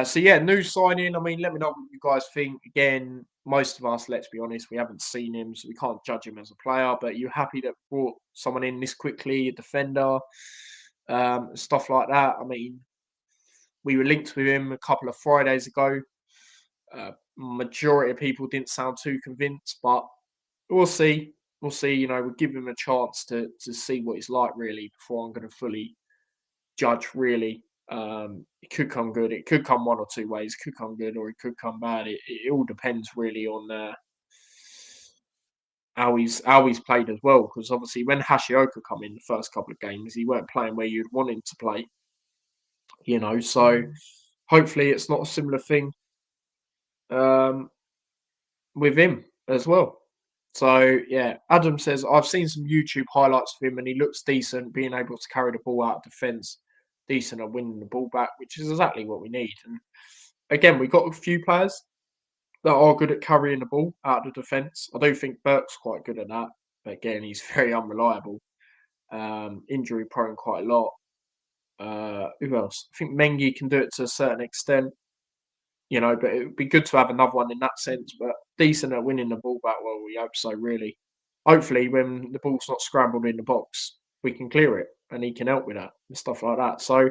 So yeah, new signing. I mean, let me know what you guys think. Again, most of us, let's be honest, we haven't seen him, so we can't judge him as a player. But you're happy that brought someone in this quickly, a defender, stuff like that. I mean, we were linked with him a couple of Fridays ago. Majority of people didn't sound too convinced, but we'll see. We'll see. You know, we'll give him a chance to see what he's like, really, before I'm going to fully judge, really. It could come good. It could come one or two ways. It could come good or it could come bad. It all depends really on how he's played as well. Because obviously, when Hashioka come in the first couple of games, he weren't playing where you'd want him to play. You know, so hopefully it's not a similar thing with him as well. So yeah, Adam says I've seen some YouTube highlights of him and he looks decent, being able to carry the ball out of defence. Decent at winning the ball back, which is exactly what we need. And again, we've got a few players that are good at carrying the ball out of the defence. I do think Burke's quite good at that, but again, he's very unreliable. Injury prone quite a lot. Who else? I think Mengi can do it to a certain extent, you know, but it would be good to have another one in that sense. But decent at winning the ball back, well, we hope so, really. Hopefully, when the ball's not scrambled in the box, we can clear it and he can help with that and stuff like that. So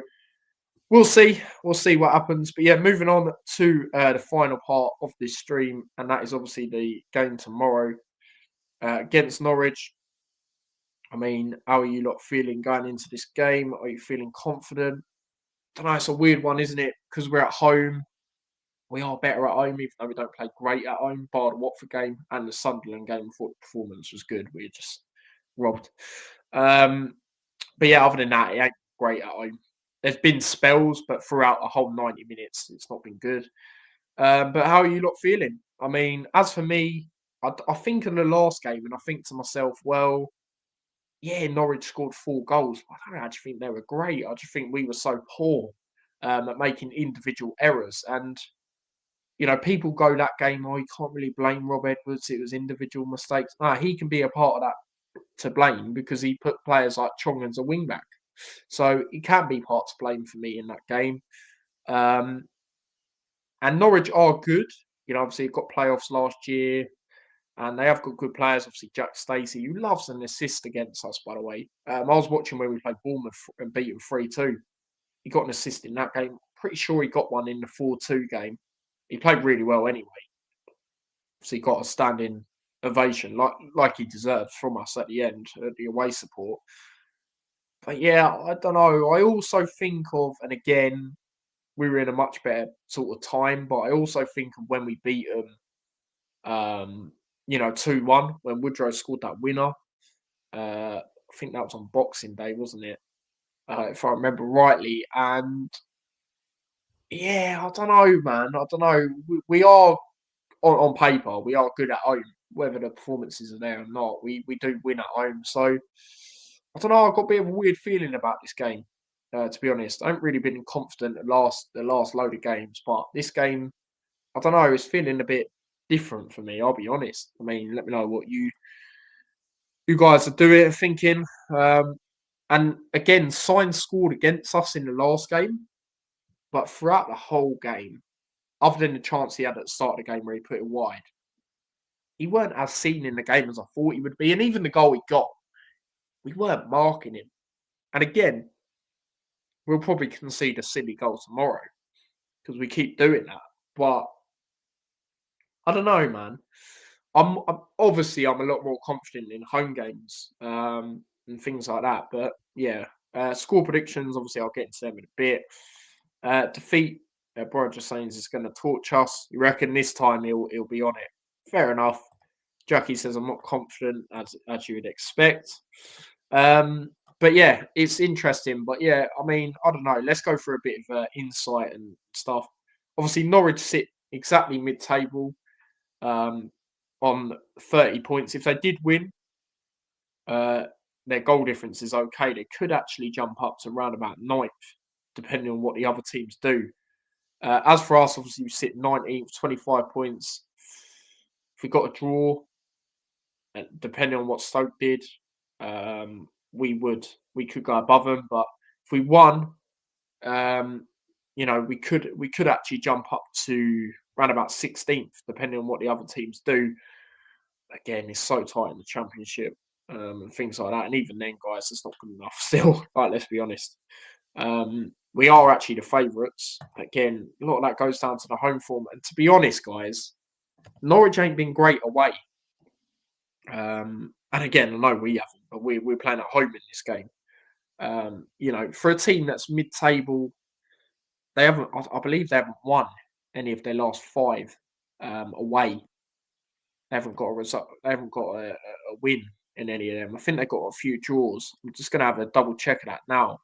we'll see. We'll see what happens. But yeah, moving on to the final part of this stream, and that is obviously the game tomorrow Against Norwich, I mean, how are you lot feeling going into this game? Are you feeling confident? I don't know, it's a weird one, isn't it? Because we're at home. We are better at home, even though we don't play great at home, bar the Watford game and the Sunderland game. I thought the performance was good. We were just robbed. But yeah, other than that, it ain't great at home. There's been spells, but throughout the whole 90 minutes, it's not been good. But how are you lot feeling? I mean, as for me, I think in the last game, and I think to myself, well, yeah, Norwich scored 4 goals, but I don't actually think they were great. I just think we were so poor at making individual errors. And, you know, people go that game, oh, you can't really blame Rob Edwards. It was individual mistakes. No, he can be a part of that to blame because he put players like Chong as a wing back. So he can be part to blame for me in that game. And Norwich are good. You know, obviously, got playoffs last year. And they have got good players, obviously Jack Stacey, who loves an assist against us, by the way. I was watching where we played Bournemouth and beat them 3-2. He got an assist in that game. Pretty sure he got one in the 4-2 game. He played really well anyway. So he got a standing ovation, like he deserves from us at the end, the away support. But yeah, I don't know. I also think of, and again, we were in a much better sort of time, but I also think of when we beat them, 2-1, when Woodrow scored that winner. I think that was on Boxing Day, wasn't it? If I remember rightly. And yeah, I don't know, man. I don't know. We are on paper, we are good at home. Whether the performances are there or not, we do win at home. So I don't know. I've got a bit of a weird feeling about this game. To be honest, I haven't really been confident the last load of games, but this game, I don't know. It's feeling a bit different for me. I'll be honest. I mean, let me know what you guys are doing and thinking. And again, Sainz scored against us in the last game, but throughout the whole game, other than the chance he had at the start of the game where he put it wide, he weren't as seen in the game as I thought he would be. And even the goal he got, we weren't marking him. And again, we'll probably concede a silly goal tomorrow because we keep doing that. But I don't know, man. I'm obviously I'm a lot more confident in home games and things like that. But yeah, score predictions. Obviously, I'll get into them in a bit. Defeat. Brian Sainz is going to torch us. You reckon this time he'll be on it? Fair enough. Jackie says I'm not confident as you would expect. But yeah, it's interesting. But yeah, I mean, I don't know. Let's go for a bit of insight and stuff. Obviously, Norwich sit exactly mid-table on 30 points. If they did win, their goal difference is okay. They could actually jump up to around about 9th, depending on what the other teams do. As for us, obviously, we sit 19th, 25 points. If we got a draw, depending on what Stoke did, we could go above them. But if we won, we could actually jump up to around about 16th, depending on what the other teams do. Again, it's so tight in the Championship and things like that. And even then, guys, it's not good enough still. Right, let's be honest. We are actually the favourites. Again, a lot of that goes down to the home form. And to be honest, guys, Norwich ain't been great away. And again, I know we haven't, but we're playing at home in this game. For a team that's mid-table, they haven't. I believe they haven't won any of their last 5 away. They haven't got a result. They haven't got a win in any of them. I think they've got a few draws. I'm just going to have a double check of that now.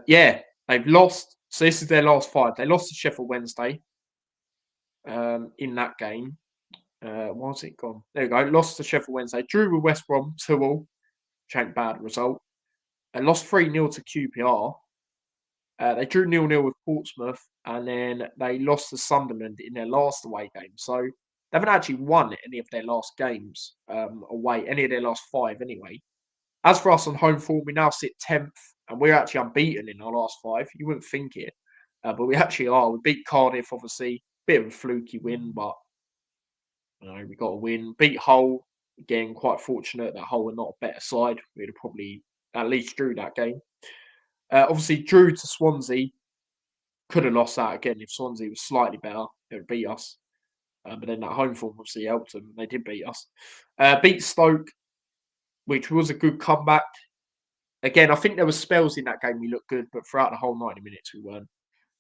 Yeah, they've lost. So this is their last 5. They lost to Sheffield Wednesday in that game. Why's it gone? There we go. Lost to Sheffield Wednesday. Drew with West Brom 2-2, which ain't bad result. They lost 3-0 to QPR. They drew 0-0 with Portsmouth, and then they lost to Sunderland in their last away game. So they haven't actually won any of their last games away, any of their last 5 anyway. As for us on home form, we now sit 10th, and we're actually unbeaten in our last 5. You wouldn't think it, but we actually are. We beat Cardiff, obviously. Bit of a fluky win, but we got a win. Beat Hull, again, quite fortunate that Hull were not a better side. We'd have probably at least drew that game. Obviously, drew to Swansea. Could have lost that again if Swansea was slightly better. It would beat us. But then that home form obviously helped them. They did beat us. Beat Stoke, which was a good comeback. Again, I think there were spells in that game we looked good, but throughout the whole 90 minutes we weren't.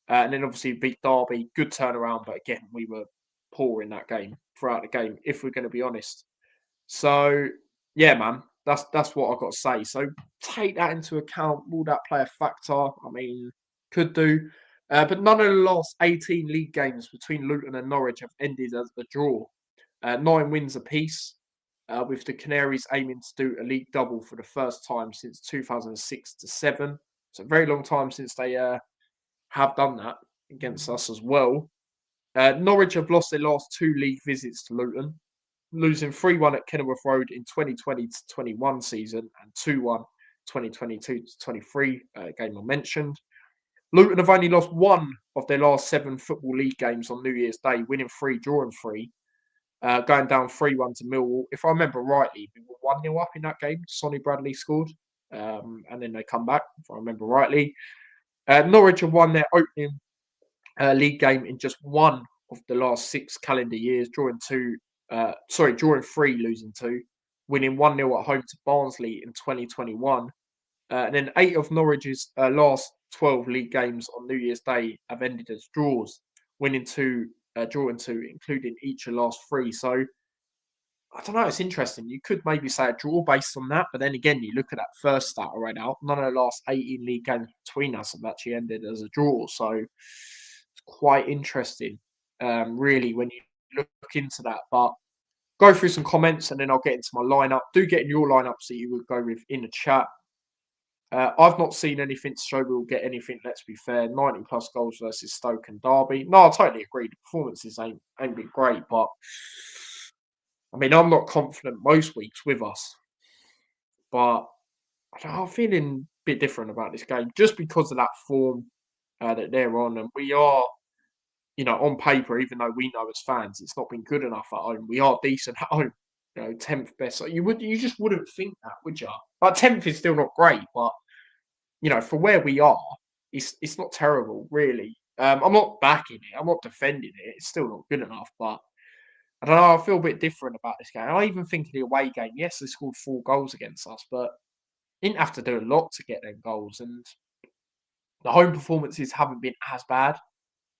And then obviously beat Derby, good turnaround, but again, we were poor in that game throughout the game, if we're going to be honest. So, yeah, man, that's what I've got to say. So take that into account. Will that play a factor? I mean, could do. But none of the last 18 league games between Luton and Norwich have ended as a draw. 9 wins apiece, with the Canaries aiming to do a league double for the first time since 2006 to 7. It's a very long time since they have done that against us as well. Norwich have lost their last 2 league visits to Luton, losing 3-1 at Kenilworth Road in 2020-21 season and 2-1 2022-23 game I mentioned. Luton have only lost 1 of their last 7 Football League games on New Year's Day, winning 3, drawing 3, going down 3-1 to Millwall. If I remember rightly, we were 1-0 up in that game. Sonny Bradley scored, and then they come back, if I remember rightly. Norwich have won their opening league game in just 1 of the last 6 calendar years, drawing 3, losing 2, winning 1-0 at home to Barnsley in 2021. And then 8 of Norwich's last 12 league games on New Year's Day have ended as draws, winning 2, drawing 2, including each of the last 3. So, I don't know, it's interesting. You could maybe say a draw based on that, but then again, you look at that first stat right now, none of the last 18 league games between us have actually ended as a draw. So, it's quite interesting, really, when you look into that. But go through some comments and then I'll get into my lineup. Do get in your lineups that you would go with in the chat. I've not seen anything to show we'll get anything, let's be fair. 90 plus goals versus Stoke and Derby. No, I totally agree. The performances ain't been great, but I mean, I'm not confident most weeks with us. But I'm feeling a bit different about this game just because of that form that they're on. And we are, on paper, even though we know as fans it's not been good enough at home, we are decent at home. 10th best. So you just wouldn't think that, would you? Like 10th is still not great, but for where we are, it's not terrible, really. I'm not backing it. I'm not defending it. It's still not good enough, but I don't know. I feel a bit different about this game. I even think in the away game, yes, they scored 4 goals against us, but didn't have to do a lot to get them goals. And the home performances haven't been as bad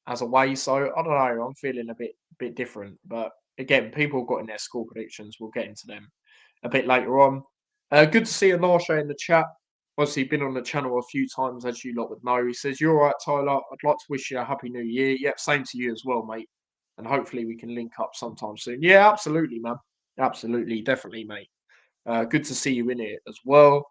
as away. So I don't know. I'm feeling a bit different. But again, people have got in their score predictions. We'll get into them a bit later on. Good to see Anasha in the chat. Obviously, been on the channel a few times, as you lot would know. He says, "You're all right, Tyler. I'd like to wish you a happy new year." Yep, same to you as well, mate. And hopefully we can link up sometime soon. Yeah, absolutely, man. Absolutely, definitely, mate. Good to see you in it as well.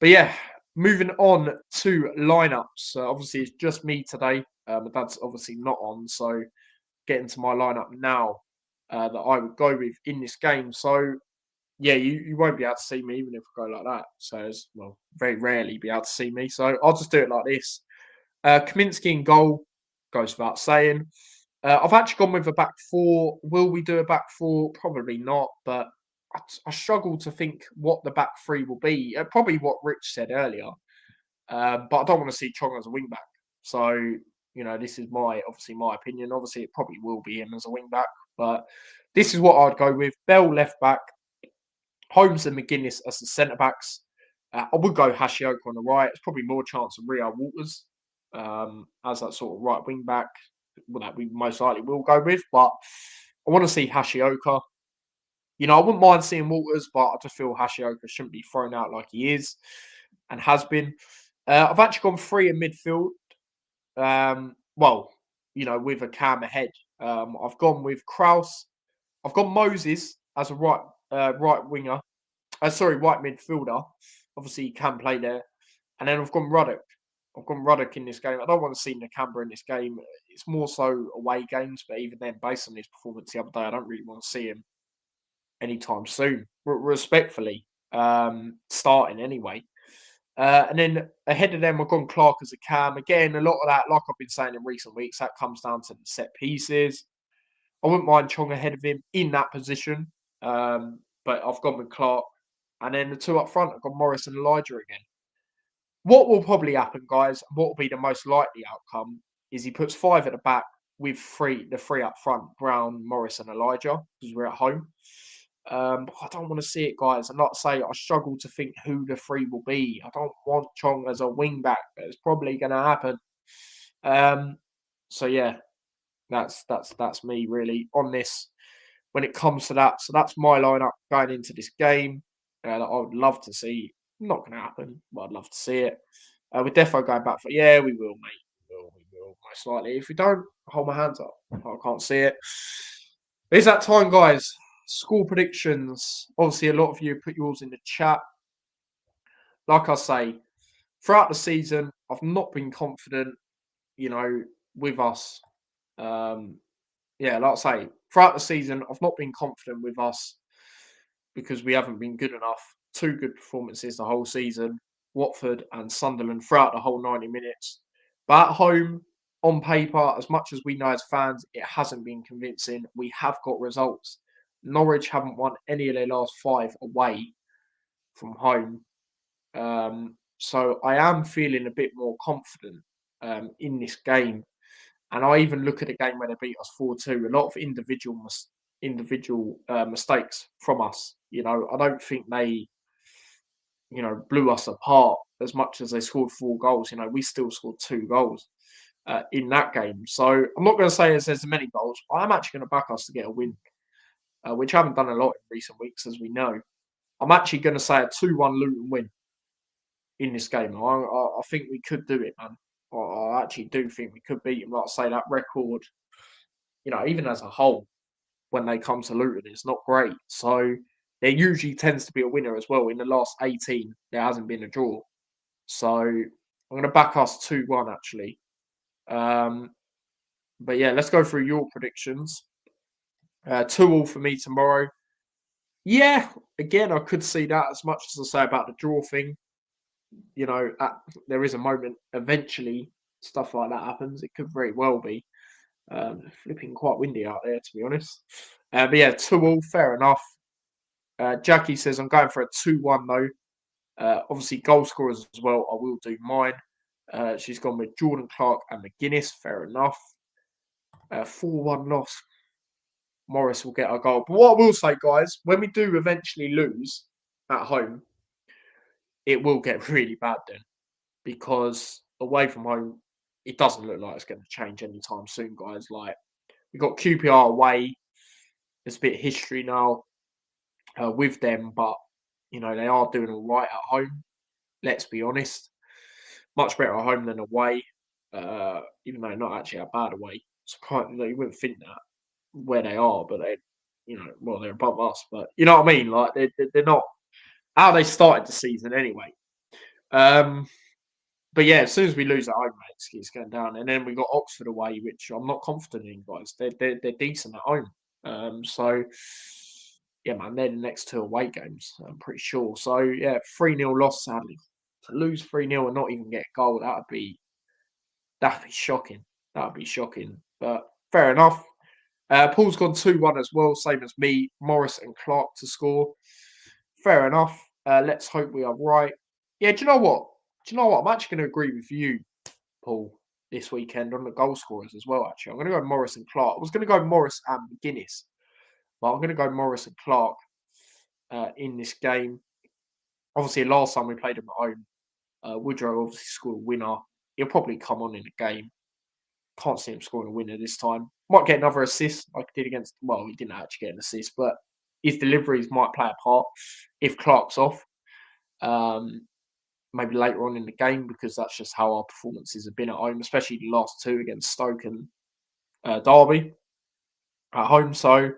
But yeah, moving on to lineups. Obviously, it's just me today. My dad's obviously not on, so getting to my lineup now that I would go with in this game. So yeah, you won't be able to see me even if I go like that. So, very rarely be able to see me. So I'll just do it like this. Kaminsky in goal, goes without saying. I've actually gone with a back 4. Will we do a back 4? Probably not, but I struggle to think what the back 3 will be. Probably what Rich said earlier. But I don't want to see Chong as a wing back. So, this is my opinion. Obviously, it probably will be him as a wing back, but this is what I'd go with. Bell left back, Holmes and McGuinness as the centre backs. I would go Hashioka on the right. It's probably more chance of Rio Walters as that sort of right wing back. That we most likely will go with, but I want to see Hashioka. I wouldn't mind seeing Walters, but I just feel Hashioka shouldn't be thrown out like he is and has been. I've actually gone 3 in midfield. With a cam ahead. I've gone with Kraus. I've got Moses as a right winger. Right midfielder. Obviously, he can play there. And then I've gone Ruddock. I've gone Ruddock in this game. I don't want to see Nakamba in this game. It's more so away games, but even then, based on his performance the other day, I don't really want to see him anytime soon. Respectfully, starting anyway. And then ahead of them, I've gone Clark as a cam. Again, a lot of that, like I've been saying in recent weeks, that comes down to the set pieces. I wouldn't mind Chong ahead of him in that position. But I've gone with Clark. And then the 2 up front, I've got Morris and Elijah again. What will probably happen, guys, what will be the most likely outcome, is he puts 5 at the back the three up front, Brown, Morris, and Elijah, because we're at home. But I don't want to see it, guys. And like I say, I struggle to think who the three will be. I don't want Chong as a wing back. It's probably going to happen. So yeah, that's me really on this when it comes to that. So that's my lineup going into this game that I would love to see. Not going to happen, but I'd love to see it. We're definitely going back for we will, mate. We will most likely. If we don't, hold my hands up. I can't see it. It's that time, guys. Score predictions. Obviously, a lot of you put yours in the chat. Like I say, throughout the season, I've not been confident, with us. Like I say, throughout the season, I've not been confident with us because we haven't been good enough. 2 good performances the whole season, Watford and Sunderland throughout the whole 90 minutes. But at home, on paper, as much as we know as fans, it hasn't been convincing. We have got results. Norwich haven't won any of their last 5 away from home. So I am feeling a bit more confident in this game. And I even look at the game where they beat us 4-2. A lot of individual mistakes from us. I don't think they, blew us apart as much as they scored 4 goals. We still scored 2 goals in that game. So I'm not going to say there's many goals, but I'm actually going to back us to get a win, which I haven't done a lot in recent weeks, as we know. I'm actually going to say a 2-1 Luton win in this game. I think we could do it, man. I actually do think we could beat them. Like I say, that record, even as a whole, when they come to Luton, it's not great. So there usually tends to be a winner as well. In the last 18, there hasn't been a draw. So I'm going to back us 2-1, actually. But yeah, let's go through your predictions. 2-2 for me tomorrow. Yeah, again, I could see that as much as I say about the draw thing. There is a moment eventually stuff like that happens. It could very well be. Flipping quite windy out there, to be honest. But yeah, 2-2, fair enough. Jackie says, I'm going for a 2-1 though. Obviously, goal scorers as well. I will do mine. She's gone with Jordan Clark and McGuinness. Fair enough. 4-1 loss. Morris will get a goal. But what I will say, guys, when we do eventually lose at home, it will get really bad then. Because away from home, it doesn't look like it's going to change anytime soon, guys. Like, we've got QPR away. There's a bit of history now with them, but, they are doing all right at home. Let's be honest. Much better at home than away, even though not actually that bad away. You wouldn't think that where they are, but they're above us. But you know what I mean? Like, they're not how they started the season anyway. But yeah, as soon as we lose at home, mate, it's going down. And then we got Oxford away, which I'm not confident in, guys. They're decent at home. So yeah, man, they're the next 2 away games, I'm pretty sure. So yeah, 3-0 loss, sadly. To lose 3-0 and not even get a goal, that'd be shocking. That'd be shocking. But fair enough. Paul's gone 2-1 as well, same as me. Morris and Clark to score. Fair enough. Let's hope we are right. Yeah, do you know what? I'm actually going to agree with you, Paul, this weekend on the goal scorers as well, actually. I'm going to go Morris and Clark. I was going to go Morris and McGuinness, but I'm going to go Morris and Clark in this game. Obviously, last time we played them at home, Woodrow obviously scored a winner. He'll probably come on in the game. Can't see him scoring a winner this time. Might get another assist like he did against... Well, he didn't actually get an assist, but his deliveries might play a part if Clark's off. Maybe later on in the game, because that's just how our performances have been at home, especially the last 2 against Stoke and Derby at home. So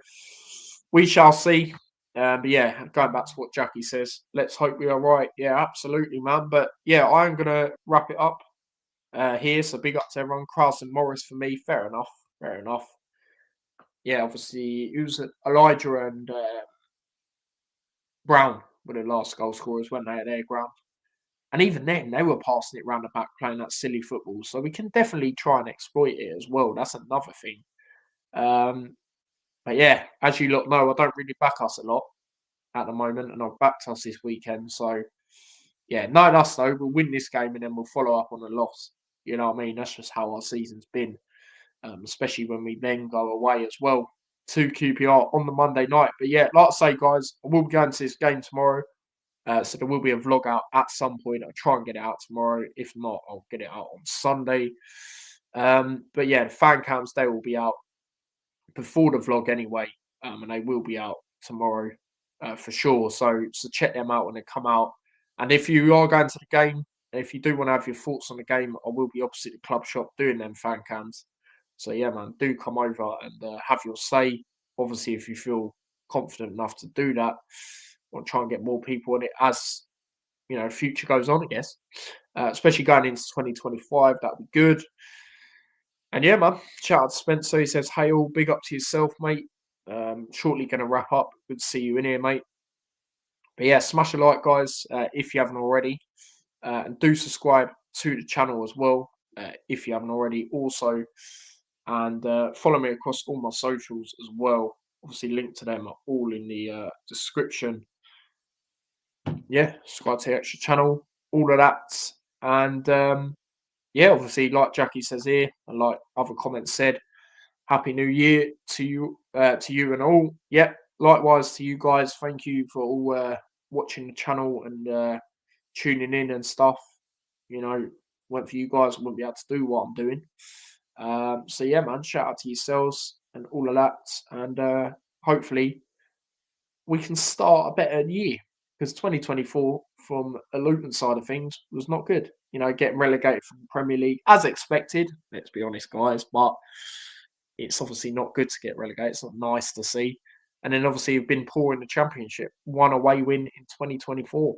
we shall see. But yeah, going back to what Jackie says, let's hope we are right. Yeah, absolutely, man. But yeah, I'm going to wrap it up here. So big up to everyone. Kraus and Morris for me. Fair enough. Yeah, obviously, it was Elijah and Brown were the last goal scorers, weren't they, at their ground? And even then, they were passing it round the back, playing that silly football. So we can definitely try and exploit it as well. That's another thing. But yeah, as you lot know, I don't really back us a lot at the moment, and I've backed us this weekend. So yeah, knowing us though, we'll win this game and then we'll follow up on a loss. You know what I mean? That's just how our season's been. especially when we then go away as well to QPR on the Monday night. But yeah, like I say, guys, I will be going to this game tomorrow. So there will be a vlog out at some point. I'll try and get it out tomorrow. If not, I'll get it out on Sunday. But yeah, the fan cams, they will be out before the vlog anyway. And they will be out tomorrow for sure. So check them out when they come out. And if you are going to the game, if you do want to have your thoughts on the game, I will be opposite the club shop doing them fan cams. So yeah, man, do come over and have your say. Obviously, if you feel confident enough to do that, I'll try and get more people on it as future goes on, I guess. Especially going into 2025, that'd be good. And yeah, man, shout out to Spencer. He says, "Hey, all, big up to yourself, mate. Shortly going to wrap up. Good to see you in here, mate. But yeah, smash a like, guys, if you haven't already. And do subscribe to the channel as well, if you haven't already also. And follow me across all my socials as well. Obviously, link to them are all in the description. Yeah, subscribe to the extra channel, all of that. And yeah, obviously, like Jackie says here, and like other comments said, Happy New Year to you and all. Yeah, likewise to you guys. Thank you for all watching the channel and tuning in and stuff. Went for you guys, I wouldn't be able to do what I'm doing. So yeah, man, shout out to yourselves and all of that. And hopefully we can start a better year, because 2024 from a Luton side of things was not good. Getting relegated from the Premier League as expected, let's be honest, guys, but it's obviously not good to get relegated. It's not nice to see. And then obviously you've been poor in the Championship. 1 away win in 2024.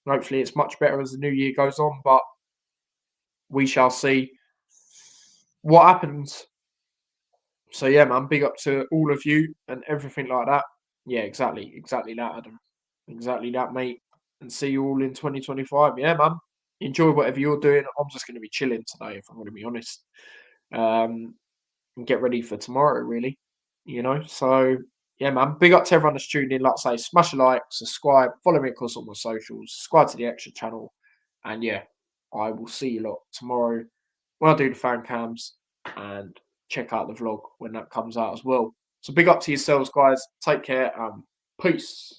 Hopefully it's much better as the new year goes on, but we shall see what happens. So yeah, man, big up to all of you and everything like that. Yeah, exactly that, Adam. Exactly that, mate. And see you all in 2025. Yeah, man. Enjoy whatever you're doing. I'm just going to be chilling today, if I'm going to be honest. And get ready for tomorrow, really. So yeah, man. Big up to everyone that's tuned in. Like I say, smash a like, subscribe, follow me across all my socials, subscribe to the extra channel. And yeah, I will see you lot tomorrow when I do the fan cams, and check out the vlog when that comes out as well. So big up to yourselves, guys. Take care. Peace.